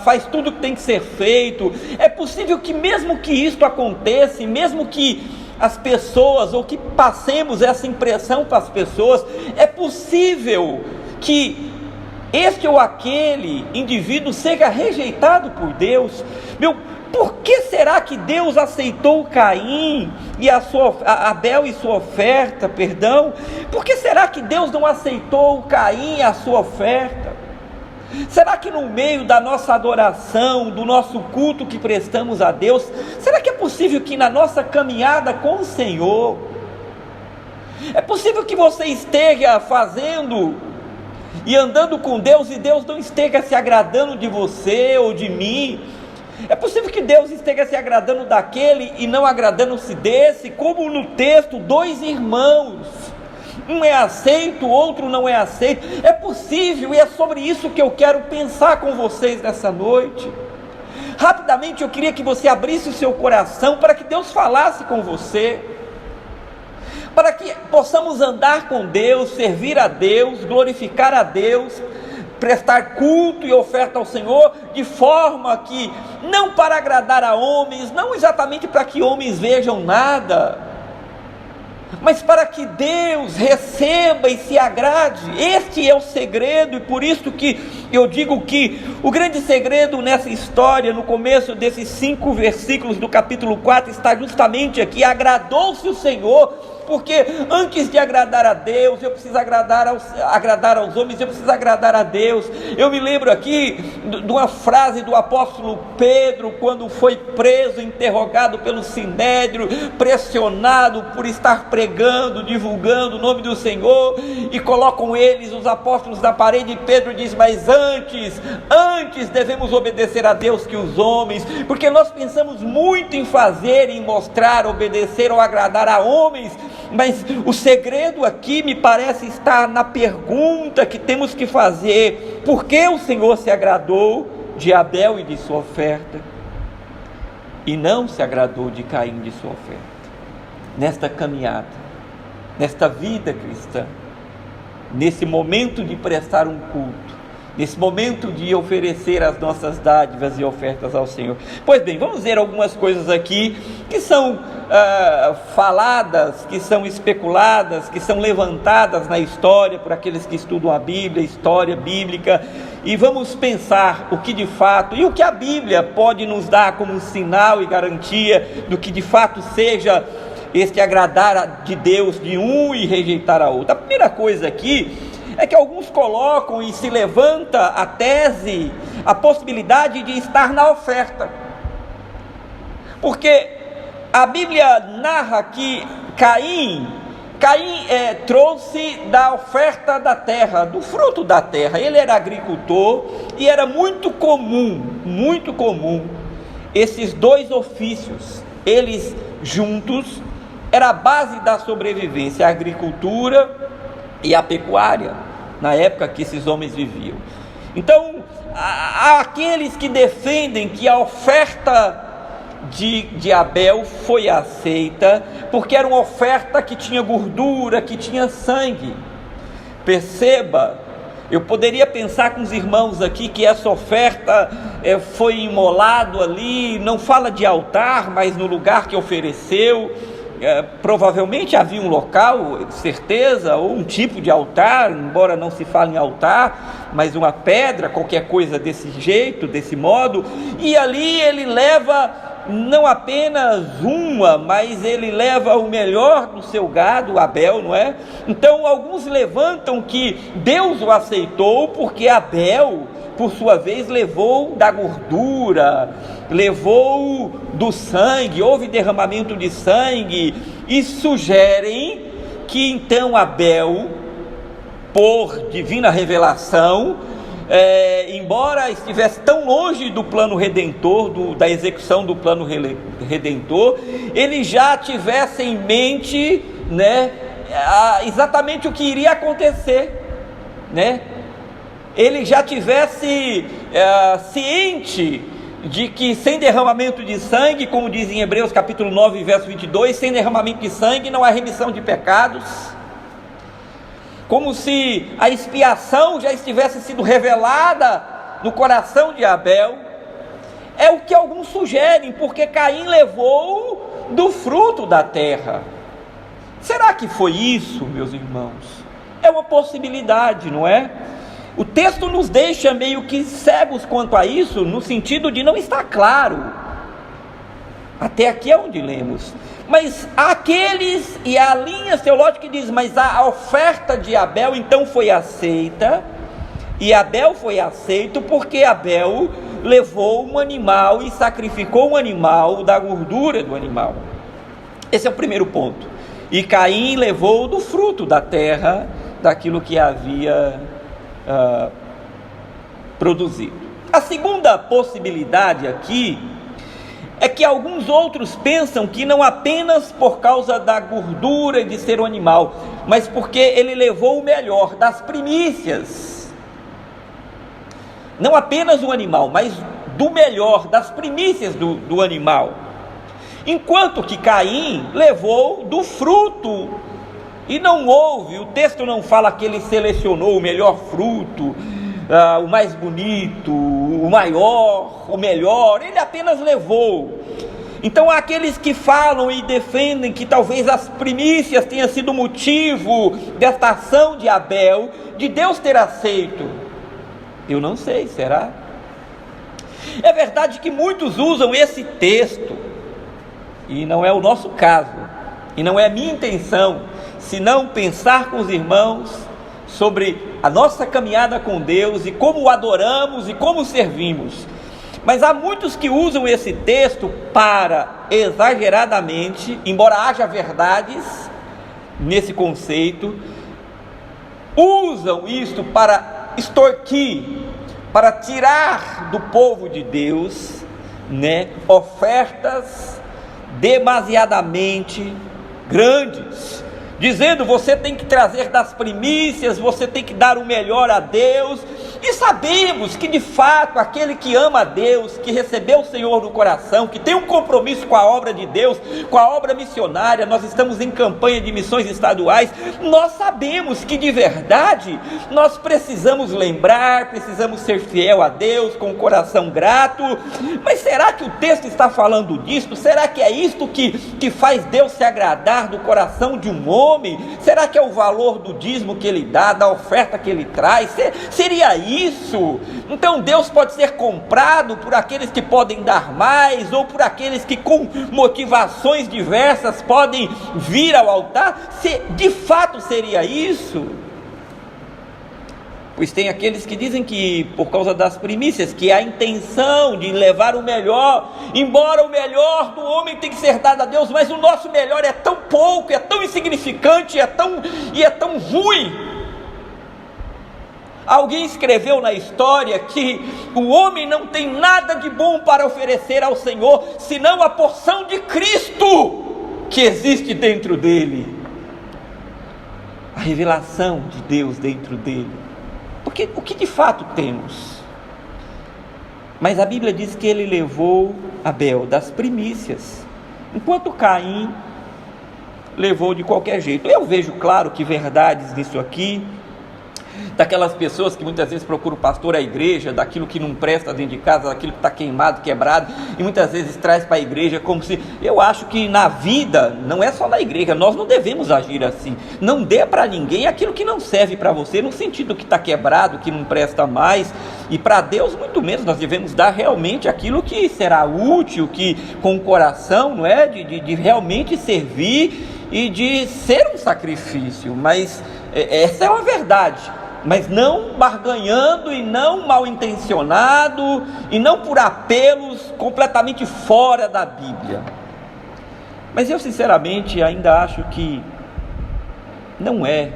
faz tudo o que tem que ser feito. É possível que mesmo que isto aconteça, mesmo que as pessoas, ou que passemos essa impressão para as pessoas, é possível que este ou aquele indivíduo seja rejeitado por Deus. Por que será que Deus aceitou Caim e Abel e sua oferta, Por que será que Deus não aceitou Caim e a sua oferta? Será que no meio da nossa adoração, do nosso culto que prestamos a Deus, será que é possível que na nossa caminhada com o Senhor, é possível que você esteja fazendo e andando com Deus e Deus não esteja se agradando de você ou de mim? É possível que Deus esteja se agradando daquele e não agradando-se desse, como no texto, dois irmãos um é aceito, o outro não é aceito. É possível, e é sobre isso que eu quero pensar com vocês nessa noite. Rapidamente eu queria que você abrisse o seu coração para que Deus falasse com você, para que possamos andar com Deus, servir a Deus, glorificar a Deus, prestar culto e oferta ao Senhor, de forma que, não para agradar a homens, não exatamente para que homens vejam nada, mas para que Deus receba e se agrade. Este é o segredo, e por isso que eu digo que o grande segredo nessa história, no começo desses 5 versículos do capítulo 4, está justamente aqui: agradou-se o Senhor. Porque antes de agradar a Deus, eu preciso agradar aos homens, eu preciso agradar a Deus. Eu me lembro aqui de uma frase do apóstolo Pedro, quando foi preso, interrogado pelo Sinédrio, pressionado por estar pregando, divulgando o nome do Senhor, e colocam eles, os apóstolos, na parede, e Pedro diz: mas antes devemos obedecer a Deus que os homens, porque nós pensamos muito em fazer, em mostrar, obedecer ou agradar a homens, mas o segredo aqui me parece estar na pergunta que temos que fazer: por que o Senhor se agradou de Abel e de sua oferta, e não se agradou de Caim e de sua oferta? Nesta caminhada, nesta vida cristã, nesse momento de prestar um culto, nesse momento de oferecer as nossas dádivas e ofertas ao Senhor. Pois bem, vamos ver algumas coisas aqui que são faladas, que são especuladas, que são levantadas na história por aqueles que estudam a Bíblia, a história bíblica, e vamos pensar o que de fato, e o que a Bíblia pode nos dar como sinal e garantia do que de fato seja este agradar de Deus de um e rejeitar a outro. A primeira coisa aqui é que alguns colocam e se levanta a tese, a possibilidade de estar na oferta, porque a Bíblia narra que Caim trouxe da oferta da terra, do fruto da terra. Ele era agricultor e era muito comum esses dois ofícios, eles juntos, era a base da sobrevivência, a agricultura e a pecuária, na época que esses homens viviam. Então, há aqueles que defendem que a oferta de Abel foi aceita, porque era uma oferta que tinha gordura, que tinha sangue. Perceba, eu poderia pensar com os irmãos aqui que essa oferta foi imolado ali, não fala de altar, mas no lugar que ofereceu. Provavelmente havia um local, certeza, ou um tipo de altar, embora não se fale em altar, mas uma pedra, qualquer coisa desse jeito, desse modo, e ali ele leva não apenas mas ele leva o melhor do seu gado, Abel, não é? Então alguns levantam que Deus o aceitou porque Abel, por sua vez, levou da gordura, levou do sangue, houve derramamento de sangue, e sugerem que então Abel, por divina revelação, embora estivesse tão longe do plano redentor, da execução do plano redentor, ele já tivesse em mente, exatamente o que iria acontecer, ele já tivesse ciente de que sem derramamento de sangue, como diz em Hebreus capítulo 9, verso 22, sem derramamento de sangue não há remissão de pecados, como se a expiação já estivesse sido revelada no coração de Abel. É o que alguns sugerem, porque Caim levou do fruto da terra. Será que foi isso, meus irmãos? É uma possibilidade, não é? O texto nos deixa meio que cegos quanto a isso, no sentido de não estar claro. Até aqui é onde lemos. Mas há aqueles, e há linhas teológicas que diz, mas a oferta de Abel então foi aceita, e Abel foi aceito porque Abel levou um animal e sacrificou um animal da gordura do animal. Esse é o primeiro ponto. E Caim levou do fruto da terra, daquilo que havia produzido. A segunda possibilidade aqui é que alguns outros pensam que não apenas por causa da gordura e de ser um animal, mas porque ele levou o melhor das primícias. Não apenas o animal, mas do melhor das primícias do animal. Enquanto que Caim levou do fruto. E não houve, o texto não fala que ele selecionou o melhor fruto, o mais bonito, o maior, o melhor, ele apenas levou. Então há aqueles que falam e defendem que talvez as primícias tenham sido motivo desta ação de Abel, de Deus ter aceito. Eu não sei, será? É verdade que muitos usam esse texto, e não é o nosso caso, e não é a minha intenção, senão pensar com os irmãos sobre a nossa caminhada com Deus e como o adoramos e como o servimos. Mas há muitos que usam esse texto para exageradamente, embora haja verdades nesse conceito, usam isto para extorquir, para tirar do povo de Deus, ofertas demasiadamente grandes, dizendo: você tem que trazer das primícias, você tem que dar o melhor a Deus. E sabemos que de fato aquele que ama a Deus, que recebeu o Senhor no coração, que tem um compromisso com a obra de Deus, com a obra missionária, nós estamos em campanha de missões estaduais, nós sabemos que de verdade nós precisamos lembrar, precisamos ser fiel a Deus com o coração grato. Mas será que o texto está falando disso? Será que é isto que faz Deus se agradar do coração de um homem? Será que é o valor do dízimo que ele dá, da oferta que ele traz? Seria isso? Então Deus pode ser comprado por aqueles que podem dar mais, ou por aqueles que com motivações diversas podem vir ao altar? De fato seria isso? Pois tem aqueles que dizem que por causa das primícias, que a intenção de levar o melhor, embora o melhor do homem tem que ser dado a Deus, mas o nosso melhor é tão pouco, é tão insignificante, é tão ruim. Alguém escreveu na história que o homem não tem nada de bom para oferecer ao Senhor, senão a porção de Cristo que existe dentro dele, a revelação de Deus dentro dele. Porque o que de fato temos? Mas a Bíblia diz que ele levou Abel das primícias, enquanto Caim levou de qualquer jeito. Eu vejo claro que verdades nisso aqui, daquelas pessoas que muitas vezes procuram o pastor, a igreja, daquilo que não presta dentro de casa, daquilo que está queimado, quebrado, e muitas vezes traz para a igreja como se... Eu acho que na vida, não é só na igreja, nós não devemos agir assim. Não dê para ninguém aquilo que não serve para você, no sentido que está quebrado, que não presta mais, e para Deus muito menos. Nós devemos dar realmente aquilo que será útil, que com o coração, não é? De realmente servir e de ser um sacrifício. Mas essa é uma verdade. Mas não barganhando e não mal intencionado e não por apelos completamente fora da Bíblia. Mas eu sinceramente ainda acho que não é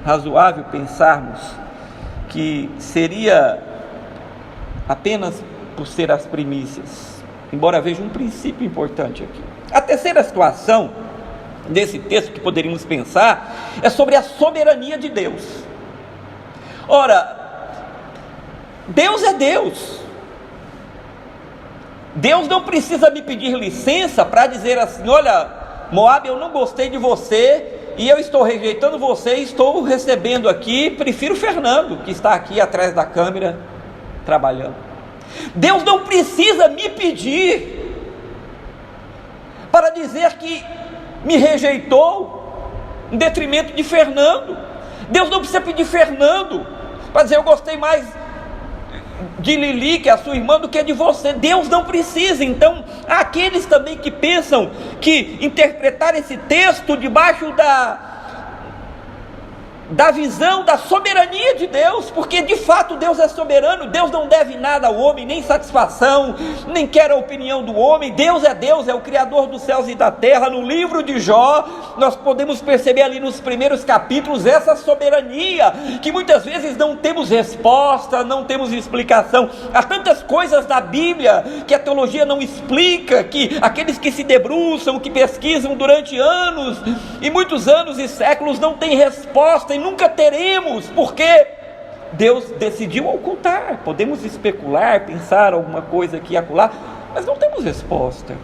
razoável pensarmos que seria apenas por ser as primícias, embora veja um princípio importante aqui. A terceira situação desse texto que poderíamos pensar é sobre a soberania de Deus. Ora, Deus é Deus. Deus não precisa me pedir licença para dizer assim: olha, Moabe, eu não gostei de você e eu estou rejeitando você, estou recebendo aqui, prefiro Fernando, que está aqui atrás da câmera trabalhando. Deus não precisa me pedir para dizer que me rejeitou em detrimento de Fernando. Deus não precisa pedir Fernando para dizer: eu gostei mais de Lili, que é a sua irmã, do que de você. Deus não precisa. Então, há aqueles também que pensam da visão da soberania de Deus, porque de fato Deus é soberano. Deus não deve nada ao homem, nem satisfação, nem quer a opinião do homem. Deus é o Criador dos céus e da terra. No livro de Jó, nós podemos perceber ali nos primeiros capítulos essa soberania, que muitas vezes não temos resposta, não temos explicação. Há tantas coisas na Bíblia que a teologia não explica, que aqueles que se debruçam, que pesquisam durante anos, e muitos anos e séculos, não têm resposta, e nunca teremos, porque Deus decidiu ocultar. Podemos especular, pensar alguma coisa aqui e acolá, mas não temos resposta.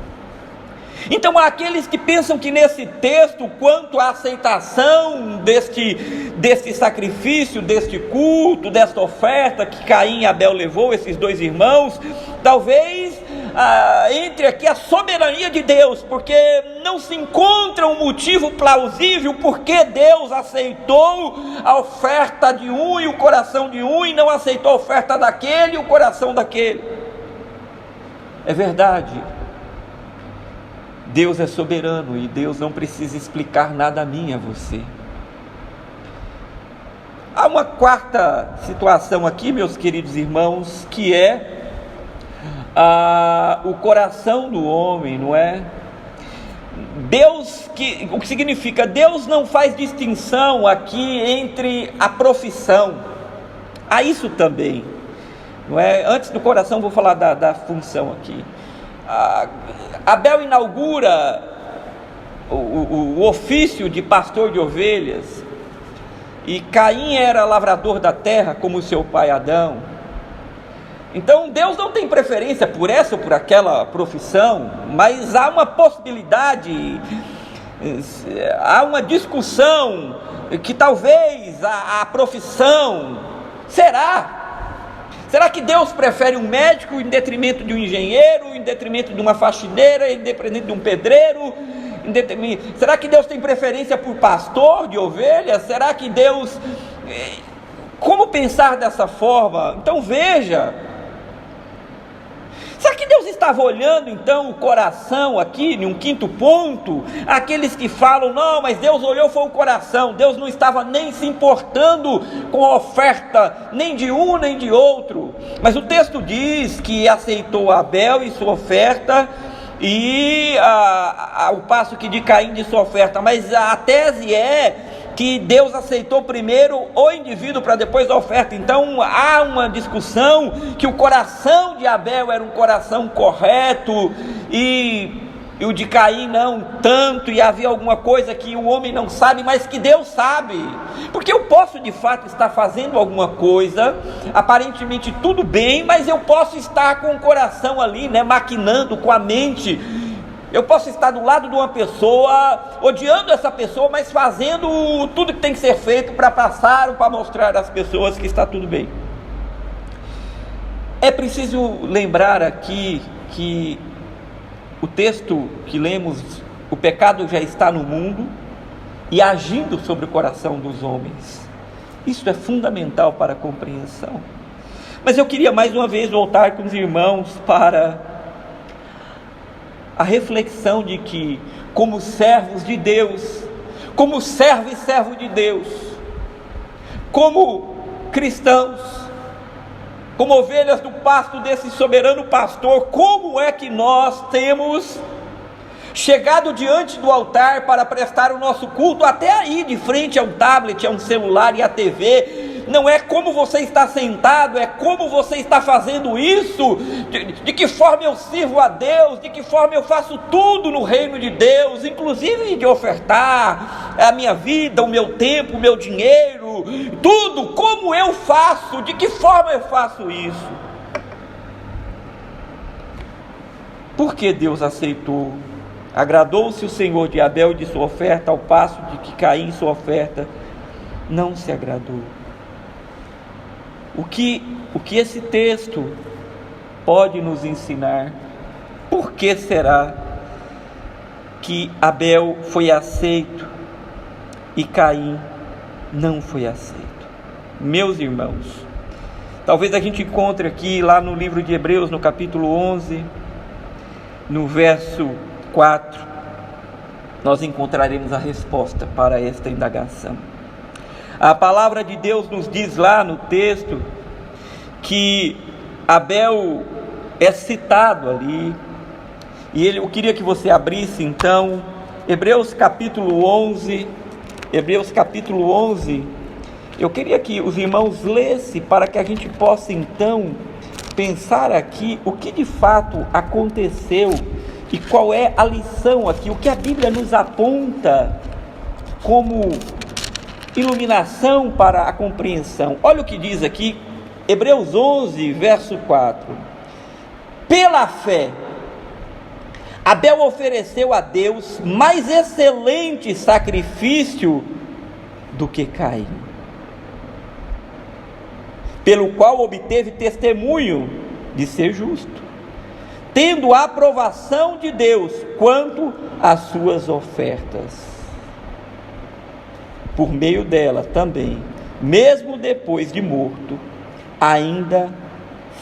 Então há aqueles que pensam que nesse texto, quanto à aceitação deste sacrifício, deste culto, desta oferta que Caim e Abel levou, esses dois irmãos, talvez entre aqui a soberania de Deus, porque não se encontra um motivo plausível porque Deus aceitou a oferta de um e o coração de um, e não aceitou a oferta daquele e o coração daquele. É verdade, Deus é soberano e Deus não precisa explicar nada a mim e a você. Há uma quarta situação aqui, meus queridos irmãos, que é o coração do homem, não é? O que significa? Deus não faz distinção aqui entre a profissão. Há isso também, não é? Antes do coração vou falar da função aqui. Abel inaugura o ofício de pastor de ovelhas, e Caim era lavrador da terra como seu pai Adão. Então Deus não tem preferência por essa ou por aquela profissão, mas há uma possibilidade, há uma discussão que talvez a profissão, será que Deus prefere um médico em detrimento de um engenheiro, em detrimento de uma faxineira, em detrimento de um pedreiro? Será que Deus tem preferência por pastor de ovelhas? Será que Deus... Como pensar dessa forma? Então veja, será que Deus estava olhando então o coração aqui, em um quinto ponto? Aqueles que falam, não, mas Deus olhou foi o coração. Deus não estava nem se importando com a oferta, nem de um nem de outro. Mas o texto diz que aceitou Abel e sua oferta, e ao passo que de Caim de sua oferta. Mas a tese é que Deus aceitou primeiro o indivíduo para depois a oferta. Então há uma discussão que o coração de Abel era um coração correto e o de Caim não tanto, e havia alguma coisa que o homem não sabe, mas que Deus sabe. Porque eu posso de fato estar fazendo alguma coisa, aparentemente tudo bem, mas eu posso estar com o coração ali, maquinando com a mente. Eu posso estar do lado de uma pessoa, odiando essa pessoa, mas fazendo tudo que tem que ser feito para passar ou para mostrar às pessoas que está tudo bem. É preciso lembrar aqui que o texto que lemos, o pecado já está no mundo e agindo sobre o coração dos homens. Isso é fundamental para a compreensão. Mas eu queria mais uma vez voltar com os irmãos para a reflexão de que, como servos de Deus, como servo e servo de Deus, como cristãos, como ovelhas do pasto desse soberano pastor, como é que nós temos chegado diante do altar para prestar o nosso culto, até aí de frente a um tablet, a um celular e a TV? Não é como você está sentado, é como você está fazendo isso, de que forma eu sirvo a Deus, de que forma eu faço tudo no reino de Deus, inclusive de ofertar a minha vida, o meu tempo, o meu dinheiro, tudo, como eu faço, de que forma eu faço isso? Por que Deus aceitou? Agradou-se o Senhor de Abel e de sua oferta, ao passo de que Caim sua oferta não se agradou. O que esse texto pode nos ensinar? Por que será que Abel foi aceito e Caim não foi aceito? Meus irmãos, talvez a gente encontre aqui lá no livro de Hebreus, no capítulo 11, no verso 4, nós encontraremos a resposta para esta indagação. A palavra de Deus nos diz lá no texto que Abel é citado ali, e eu queria que você abrisse então Hebreus capítulo 11. Hebreus capítulo 11, eu queria que os irmãos lessem para que a gente possa então pensar aqui o que de fato aconteceu e qual é a lição aqui, o que a Bíblia nos aponta como iluminação para a compreensão. Olha o que diz aqui, Hebreus 11, verso 4. Pela fé, Abel ofereceu a Deus mais excelente sacrifício do que Caim, pelo qual obteve testemunho de ser justo, tendo a aprovação de Deus quanto às suas ofertas. Por meio dela também, mesmo depois de morto, ainda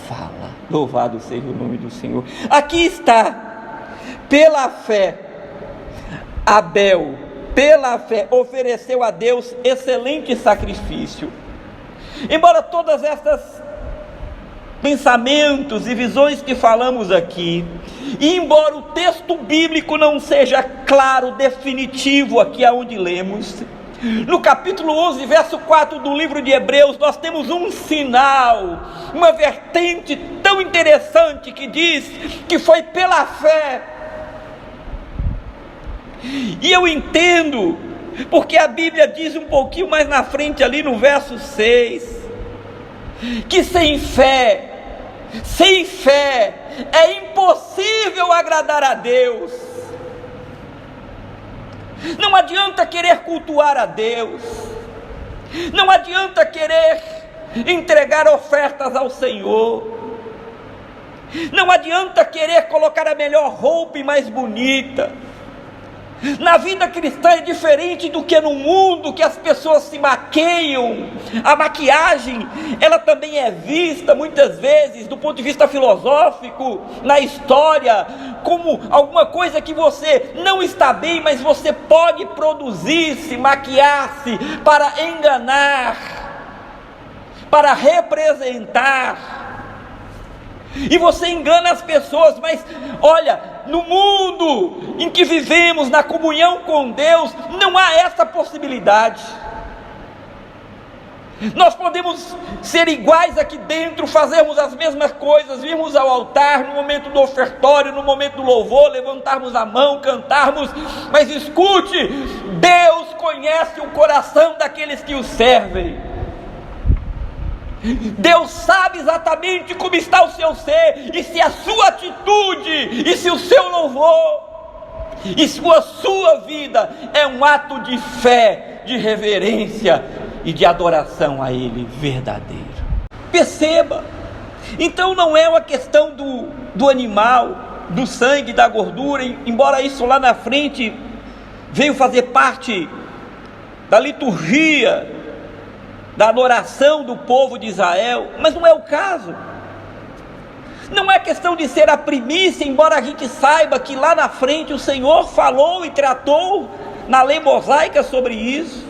fala. Louvado seja o nome do Senhor. Aqui está, pela fé, Abel, pela fé, ofereceu a Deus excelente sacrifício. Embora todas estas pensamentos e visões que falamos aqui, e embora o texto bíblico não seja claro, definitivo aqui aonde lemos, no capítulo 11, verso 4 do livro de Hebreus, nós temos um sinal, uma vertente tão interessante que diz que foi pela fé. E eu entendo, porque a Bíblia diz um pouquinho mais na frente ali no verso 6, que sem fé é impossível agradar a Deus. Não adianta querer cultuar a Deus, não adianta querer entregar ofertas ao Senhor, não adianta querer colocar a melhor roupa e mais bonita. Na vida cristã é diferente do que no mundo, que as pessoas se maqueiam. A maquiagem, ela também é vista muitas vezes do ponto de vista filosófico, na história, como alguma coisa que você não está bem, mas você pode produzir-se, maquiar-se para enganar, para representar. E você engana as pessoas, mas olha, no mundo em que vivemos, na comunhão com Deus, não há essa possibilidade. Nós podemos ser iguais aqui dentro, fazermos as mesmas coisas, virmos ao altar no momento do ofertório, no momento do louvor, levantarmos a mão, cantarmos, mas escute, Deus conhece o coração daqueles que o servem. Deus sabe exatamente como está o seu ser, e se a sua atitude, e se o seu louvor, e se a sua vida é um ato de fé, de reverência e de adoração a Ele verdadeiro. Perceba, então não é uma questão do animal, do sangue, da gordura, embora isso lá na frente veio fazer parte da liturgia, da adoração do povo de Israel, mas não é o caso. Não é questão de ser a primícia, embora a gente saiba que lá na frente o Senhor falou e tratou na lei mosaica sobre isso.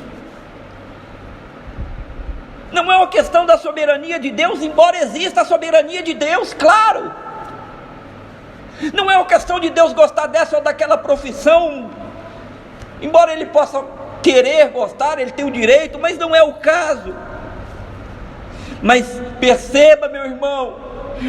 Não é uma questão da soberania de Deus, embora exista a soberania de Deus, claro. Não é uma questão de Deus gostar dessa ou daquela profissão, embora Ele possa querer gostar, Ele tem o direito, mas não é o caso. Mas perceba, meu irmão,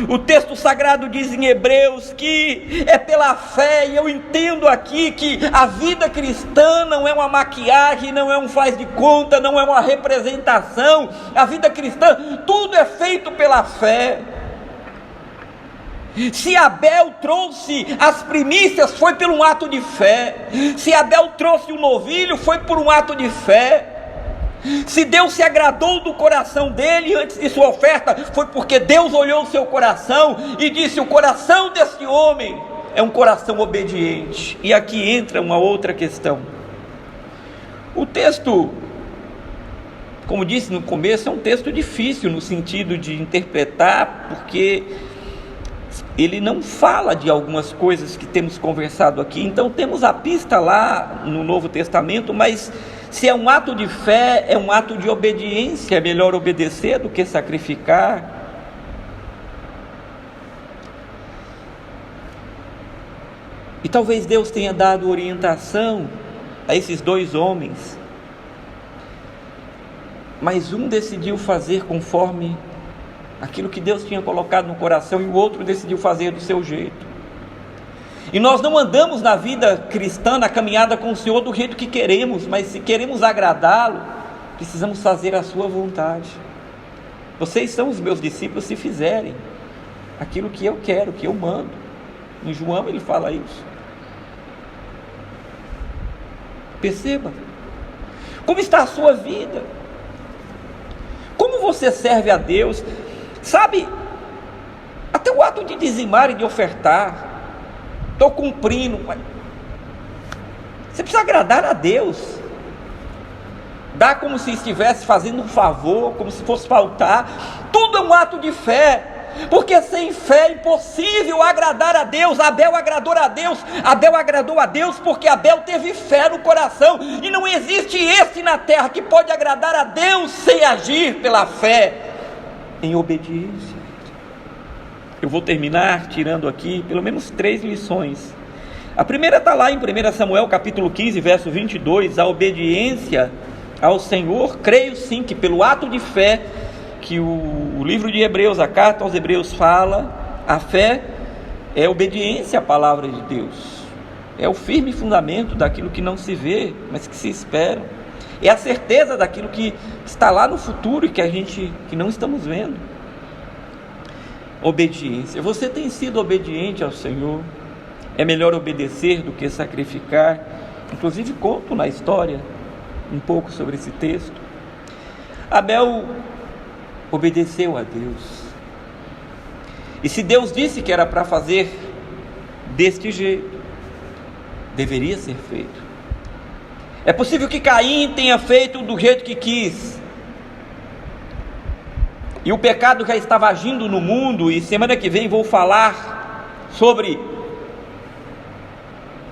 o texto sagrado diz em Hebreus que é pela fé, e eu entendo aqui que a vida cristã não é uma maquiagem, não é um faz de conta, não é uma representação. A vida cristã, tudo é feito pela fé. Se Abel trouxe as primícias, foi por um ato de fé. Se Abel trouxe um novilho, foi por um ato de fé. Se Deus se agradou do coração dele antes de sua oferta, foi porque Deus olhou o seu coração e disse: o coração desse homem é um coração obediente. E aqui entra uma outra questão. O texto, como disse no começo, é um texto difícil no sentido de interpretar, porque ele não fala de algumas coisas que temos conversado aqui. Então temos a pista lá no Novo Testamento, mas Se é um ato de fé, é um ato de obediência. É melhor obedecer do que sacrificar. E talvez Deus tenha dado orientação a esses dois homens, mas um decidiu fazer conforme aquilo que Deus tinha colocado no coração, e o outro decidiu fazer do seu jeito. E nós não andamos na vida cristã, na caminhada com o Senhor do jeito que queremos, mas se queremos agradá-lo, precisamos fazer a sua vontade. Vocês são os meus discípulos se fizerem aquilo que eu quero, que eu mando. Em João ele fala isso. Perceba como está a sua vida, como você serve a Deus. Sabe, até o ato de dizimar e de ofertar, estou cumprindo, mas você precisa agradar a Deus. Dá como se estivesse fazendo um favor, como se fosse faltar. Tudo é um ato de fé, porque sem fé é impossível agradar a Deus. Abel agradou a Deus porque Abel teve fé no coração, e não existe esse na terra que pode agradar a Deus sem agir pela fé em obediência. Eu vou terminar tirando aqui pelo menos 3 lições. A primeira está lá em 1 Samuel capítulo 15, verso 22, a obediência ao Senhor. Creio sim que pelo ato de fé que o livro de Hebreus, a carta aos Hebreus fala, a fé é obediência à palavra de Deus, é o firme fundamento daquilo que não se vê, mas que se espera, é a certeza daquilo que está lá no futuro e que não estamos vendo. Obediência. Você tem sido obediente ao Senhor? É melhor obedecer do que sacrificar. Inclusive conto na história um pouco sobre esse texto. Abel obedeceu a Deus, e se Deus disse que era para fazer deste jeito, deveria ser feito. É possível que Caim tenha feito do jeito que quis, e o pecado já estava agindo no mundo, e semana que vem vou falar sobre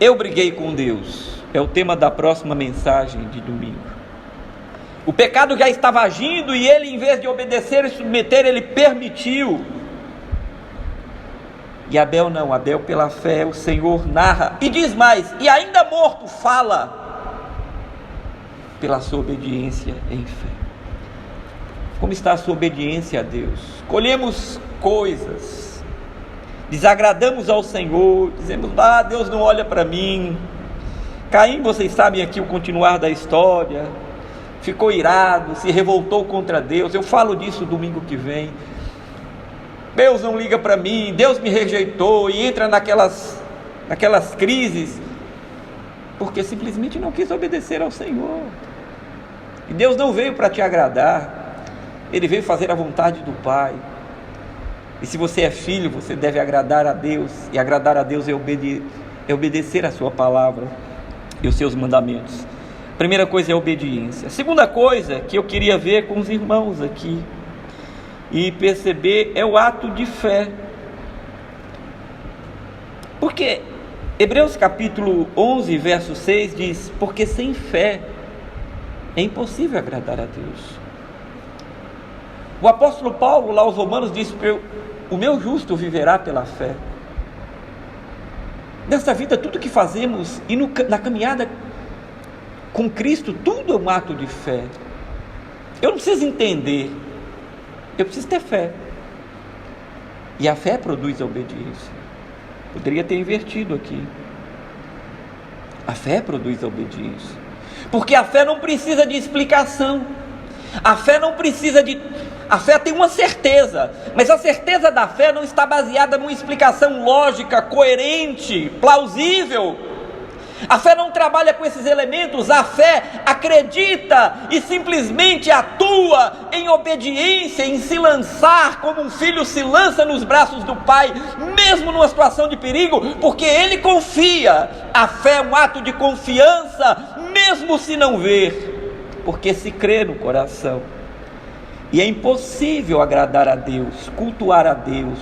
eu briguei com Deus, é o tema da próxima mensagem de domingo. O pecado já estava agindo, e ele, em vez de obedecer e submeter, ele permitiu. E Abel não, Abel pela fé, o Senhor narra e diz mais, e ainda morto fala pela sua obediência em fé. Como está a sua obediência a Deus? Colhemos coisas, desagradamos ao Senhor, dizemos, Deus não olha para mim. Caim, vocês sabem aqui o continuar da história, ficou irado, se revoltou contra Deus. Eu falo disso domingo que vem. Deus não liga para mim, Deus me rejeitou, e entra naquelas crises, porque simplesmente não quis obedecer ao Senhor. E Deus não veio para te agradar, Ele veio fazer a vontade do Pai. E se você é filho, você deve agradar a Deus, e agradar a Deus é obedecer a sua palavra e os seus mandamentos. Primeira coisa é a obediência. Segunda coisa que eu queria ver com os irmãos aqui e perceber é o ato de fé. Porque Hebreus capítulo 11, verso 6 diz, porque sem fé é impossível agradar a Deus. O apóstolo Paulo lá aos Romanos diz, o meu justo viverá pela fé. Nessa vida tudo que fazemos e na caminhada com Cristo, tudo é um ato de fé. Eu não preciso entender, eu preciso ter fé. E a fé produz a obediência. Poderia ter invertido aqui. A fé produz a obediência, porque a fé não precisa de explicação. A fé não precisa de... A fé tem uma certeza, mas a certeza da fé não está baseada numa explicação lógica, coerente, plausível. A fé não trabalha com esses elementos. A fé acredita e simplesmente atua em obediência, em se lançar como um filho se lança nos braços do pai, mesmo numa situação de perigo, porque ele confia. A fé é um ato de confiança, mesmo se não ver, porque se crê no coração. E é impossível agradar a Deus, cultuar a Deus,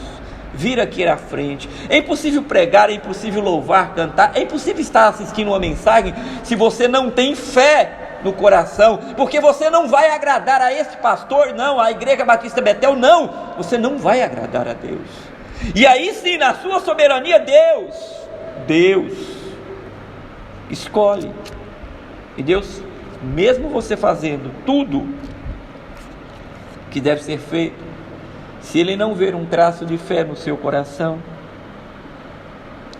vir aqui à frente. É impossível pregar, é impossível louvar, cantar, é impossível estar assistindo uma mensagem se você não tem fé no coração, porque você não vai agradar a esse pastor, não, a Igreja Batista Betel, não, você não vai agradar a Deus. E aí sim, na sua soberania, Deus escolhe. E Deus, mesmo você fazendo tudo que deve ser feito, se Ele não ver um traço de fé no seu coração,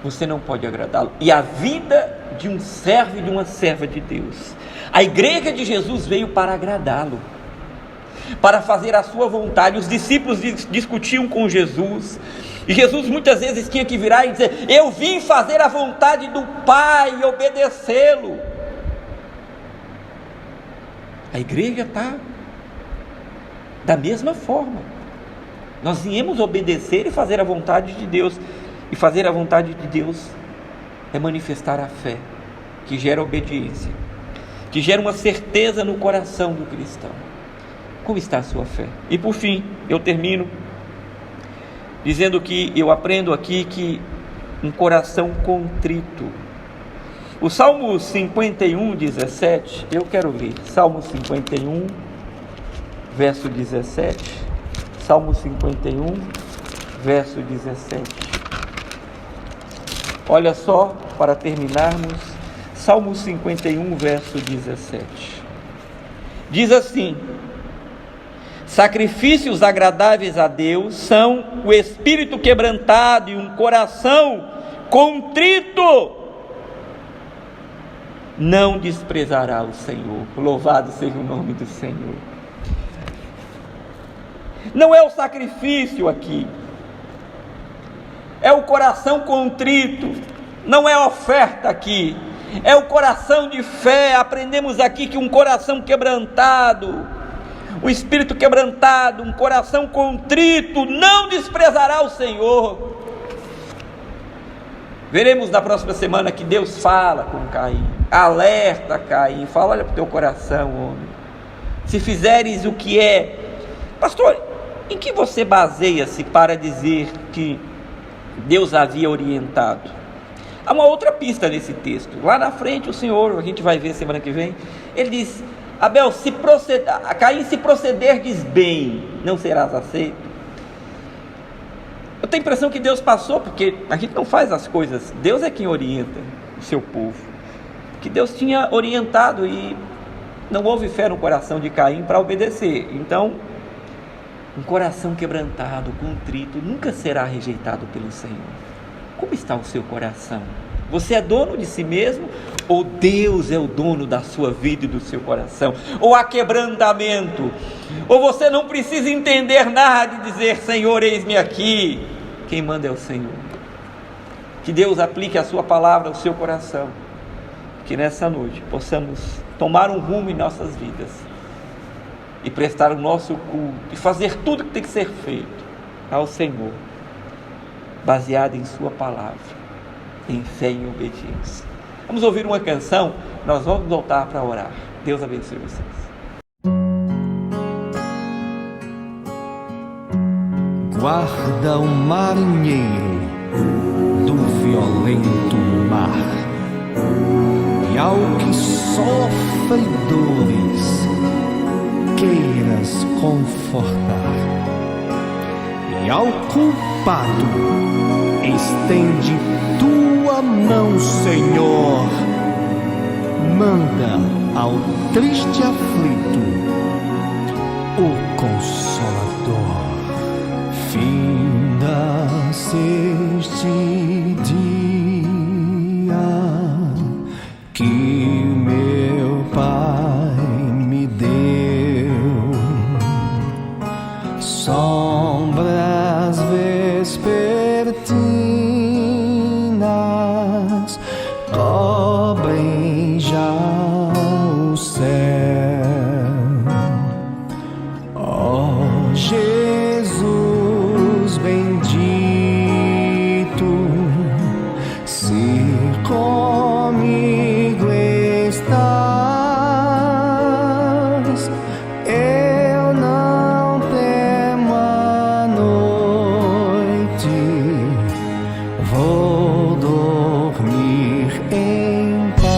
você não pode agradá-lo. E a vida de um servo e de uma serva de Deus, a igreja de Jesus veio para agradá-lo, para fazer a sua vontade. Os discípulos discutiam com Jesus, e Jesus muitas vezes tinha que virar e dizer: eu vim fazer a vontade do Pai e obedecê-lo. A igreja está da mesma forma. Nós viemos obedecer e fazer a vontade de Deus. E fazer a vontade de Deus é manifestar a fé, que gera obediência, que gera uma certeza no coração do cristão. Como está a sua fé? E por fim, eu termino dizendo que eu aprendo aqui que um coração contrito. O Salmo 51, 17, eu quero ler. Salmo 51, verso 17. Salmo 51, verso 17. Olha só, para terminarmos, Salmo 51, verso 17. Diz assim: sacrifícios agradáveis a Deus são o espírito quebrantado e um coração contrito. Não desprezará o Senhor. Louvado seja o nome do Senhor. Não é o sacrifício aqui, é o coração contrito. Não é oferta aqui, é o coração de fé. Aprendemos aqui que um coração quebrantado, um espírito quebrantado, um coração contrito, não desprezará o Senhor. Veremos na próxima semana que Deus fala com Caim, alerta Caim, fala: olha para o teu coração, homem, se fizeres o que é. Pastor, em que você baseia-se para dizer que Deus havia orientado? Há uma outra pista nesse texto. Lá na frente o Senhor, a gente vai ver semana que vem, ele diz: Abel, Caim, se procederdes bem, não serás aceito. Eu tenho a impressão que Deus passou, porque a gente não faz as coisas, Deus é quem orienta o seu povo, que Deus tinha orientado e não houve fé no coração de Caim para obedecer. Então, um coração quebrantado, contrito, nunca será rejeitado pelo Senhor. Como está o seu coração? Você é dono de si mesmo? Ou Deus é o dono da sua vida e do seu coração? Ou há quebrantamento? Ou você não precisa entender nada e dizer: Senhor, eis-me aqui. Quem manda é o Senhor. Que Deus aplique a sua palavra ao seu coração, que nessa noite possamos tomar um rumo em nossas vidas e prestar o nosso culto e fazer tudo que tem que ser feito ao Senhor, baseado em sua palavra, em fé e em obediência. Vamos ouvir uma canção, nós vamos voltar para orar. Deus abençoe vocês. Guarda o marinheiro do violento mar, e ao que sofre dores queiras confortar, e ao culpado estende tua mão, Senhor. Manda ao triste aflito o Consolador. Finda-se este dia que meu Pai me deu, sombras vespertinas cobrem já o céu. Ó Jesus bendito, se comigo estás, eu não temo a noite, vou dormir em paz.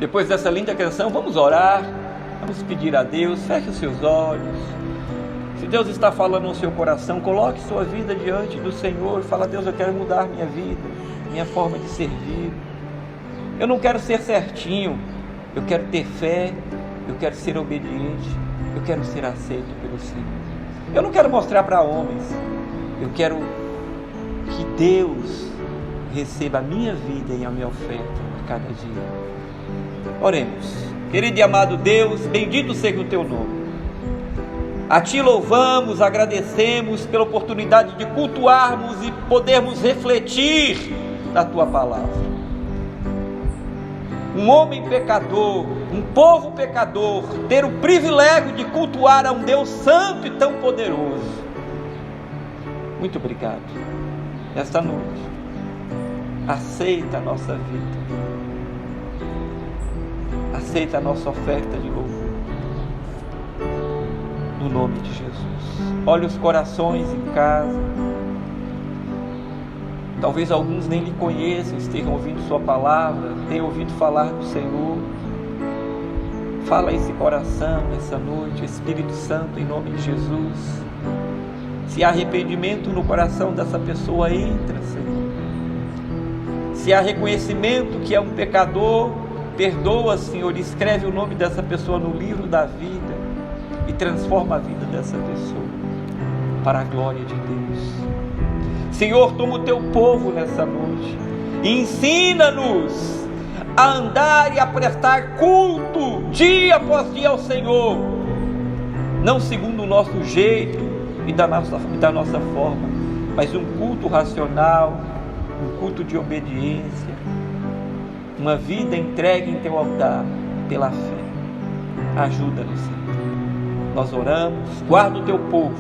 Depois dessa linda canção, vamos orar, vamos pedir a Deus, feche os seus olhos. Se Deus está falando no seu coração, coloque sua vida diante do Senhor e fala: Deus, eu quero mudar minha vida, minha forma de servir. Eu não quero ser certinho, eu quero ter fé, eu quero ser obediente, eu quero ser aceito pelo Senhor. Eu não quero mostrar para homens, eu quero que Deus receba a minha vida e a minha oferta a cada dia. Oremos. Querido e amado Deus, bendito seja o teu nome. A Ti louvamos, agradecemos pela oportunidade de cultuarmos e podermos refletir na Tua palavra. Um homem pecador, um povo pecador, ter o privilégio de cultuar a um Deus santo e tão poderoso. Muito obrigado. Nesta noite, aceita a nossa vida, aceita a nossa oferta de louvor, no nome de Jesus. Olha os corações em casa. Talvez alguns nem lhe conheçam, estejam ouvindo sua palavra, tenham ouvido falar do Senhor. Fala esse coração nessa noite, Espírito Santo, em nome de Jesus. Se há arrependimento no coração dessa pessoa, entra, Senhor. Se há reconhecimento que é um pecador, perdoa, Senhor, escreve o nome dessa pessoa no livro da vida e transforma a vida dessa pessoa para a glória de Deus. Senhor, toma o teu povo nessa noite e ensina-nos a andar e a prestar culto dia após dia ao Senhor, não segundo o nosso jeito e da nossa forma, mas um culto racional, um culto de obediência, uma vida entregue em teu altar pela fé. Ajuda-nos, Senhor. Nós oramos, guarda o teu povo.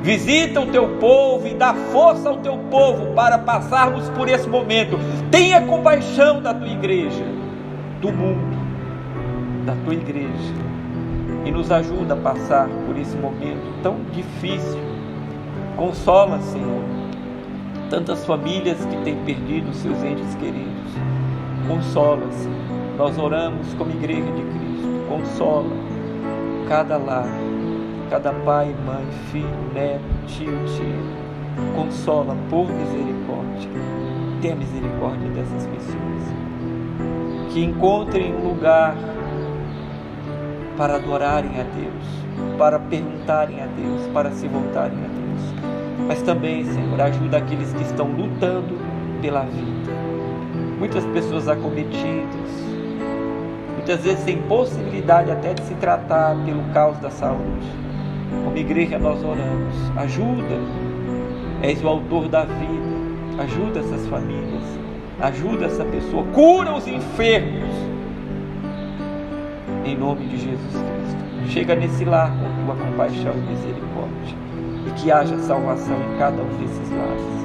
Visita o teu povo e dá força ao teu povo para passarmos por esse momento. Tenha compaixão da tua igreja, do mundo, da tua igreja, e nos ajuda a passar por esse momento tão difícil. Consola, Senhor, tantas famílias que têm perdido seus entes queridos. Consola, Senhor. Nós oramos como igreja de Cristo. Consola cada lar, cada pai, mãe, filho, neto, tio, tia. Consola por misericórdia. Tenha misericórdia dessas pessoas. Que encontrem um lugar para adorarem a Deus, para perguntarem a Deus, para se voltarem a Deus. Mas também, Senhor, ajuda aqueles que estão lutando pela vida. Muitas pessoas acometidas, muitas vezes sem possibilidade até de se tratar pelo caos da saúde. Como igreja nós oramos, ajuda, és o autor da vida, ajuda essas famílias, ajuda essa pessoa, cura os enfermos, em nome de Jesus Cristo. Chega nesse lar com tua compaixão e misericórdia, e que haja salvação em cada um desses lares.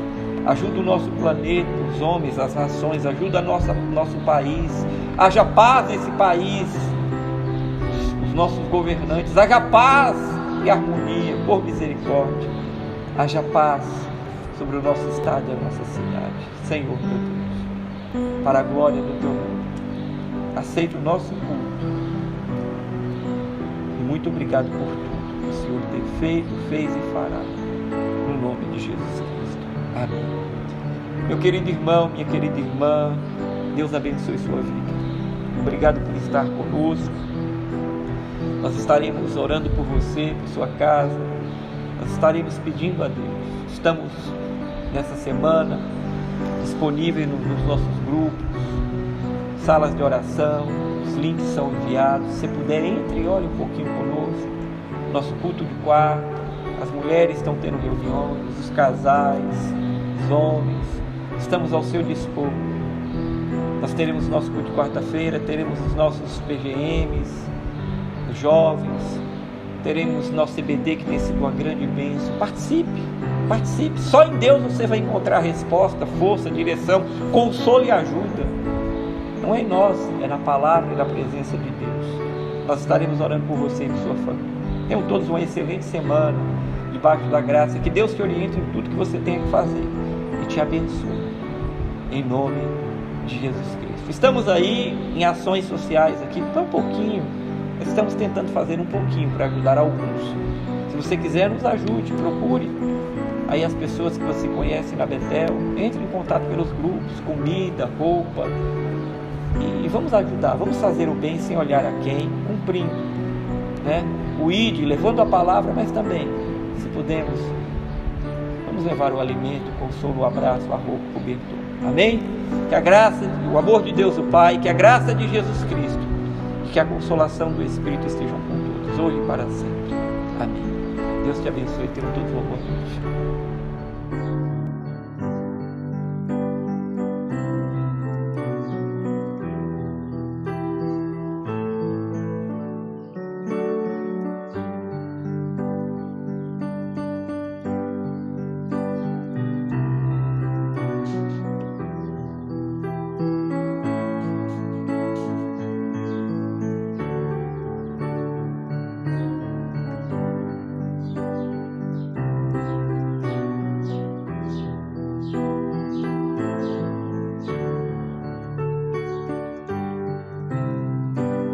Ajuda o nosso planeta, os homens, as nações, ajuda nosso país, haja paz nesse país, os nossos governantes, haja paz e harmonia, por misericórdia, haja paz sobre o nosso estado e a nossa cidade. Senhor, meu Deus, para a glória do teu nome, aceita o nosso culto, e muito obrigado por tudo que o Senhor tem feito, fez e fará, no nome de Jesus Cristo. Amém. Meu querido irmão, minha querida irmã, Deus abençoe sua vida. Obrigado por estar conosco. Nós estaremos orando por você, por sua casa. Nós estaremos pedindo a Deus. Estamos nessa semana disponíveis nos nossos grupos, salas de oração. Os links são enviados. Se puder, entre e ore um pouquinho conosco. Nosso culto de quarto. As mulheres estão tendo reuniões, os casais, os homens. Estamos ao seu dispor. Nós teremos nosso culto de quarta-feira, teremos os nossos PGMs, os jovens, teremos nosso CBD, que tem sido uma grande bênção. Participe. Só em Deus você vai encontrar resposta, força, direção, consolo e ajuda. Não é em nós, é na palavra e na presença de Deus. Nós estaremos orando por você e por sua família. Tenham todos uma excelente semana, debaixo da graça. Que Deus te oriente em tudo que você tem que fazer e te abençoe, em nome de Jesus Cristo. Estamos aí em ações sociais aqui, tão pouquinho. Estamos tentando fazer um pouquinho para ajudar alguns. Se você quiser, nos ajude, procure aí as pessoas que você conhece na Betel, entre em contato pelos grupos, comida, roupa, e vamos ajudar, vamos fazer o bem sem olhar a quem, cumprindo, né? O ID, levando a palavra, mas também, se pudermos, vamos levar o alimento, o consolo, o abraço, a roupa, o cobertor. Amém? Que a graça, o amor de Deus o Pai, que a graça de Jesus Cristo e que a consolação do Espírito estejam com todos, hoje e para sempre. Amém. Deus te abençoe e tenha todo o louvor.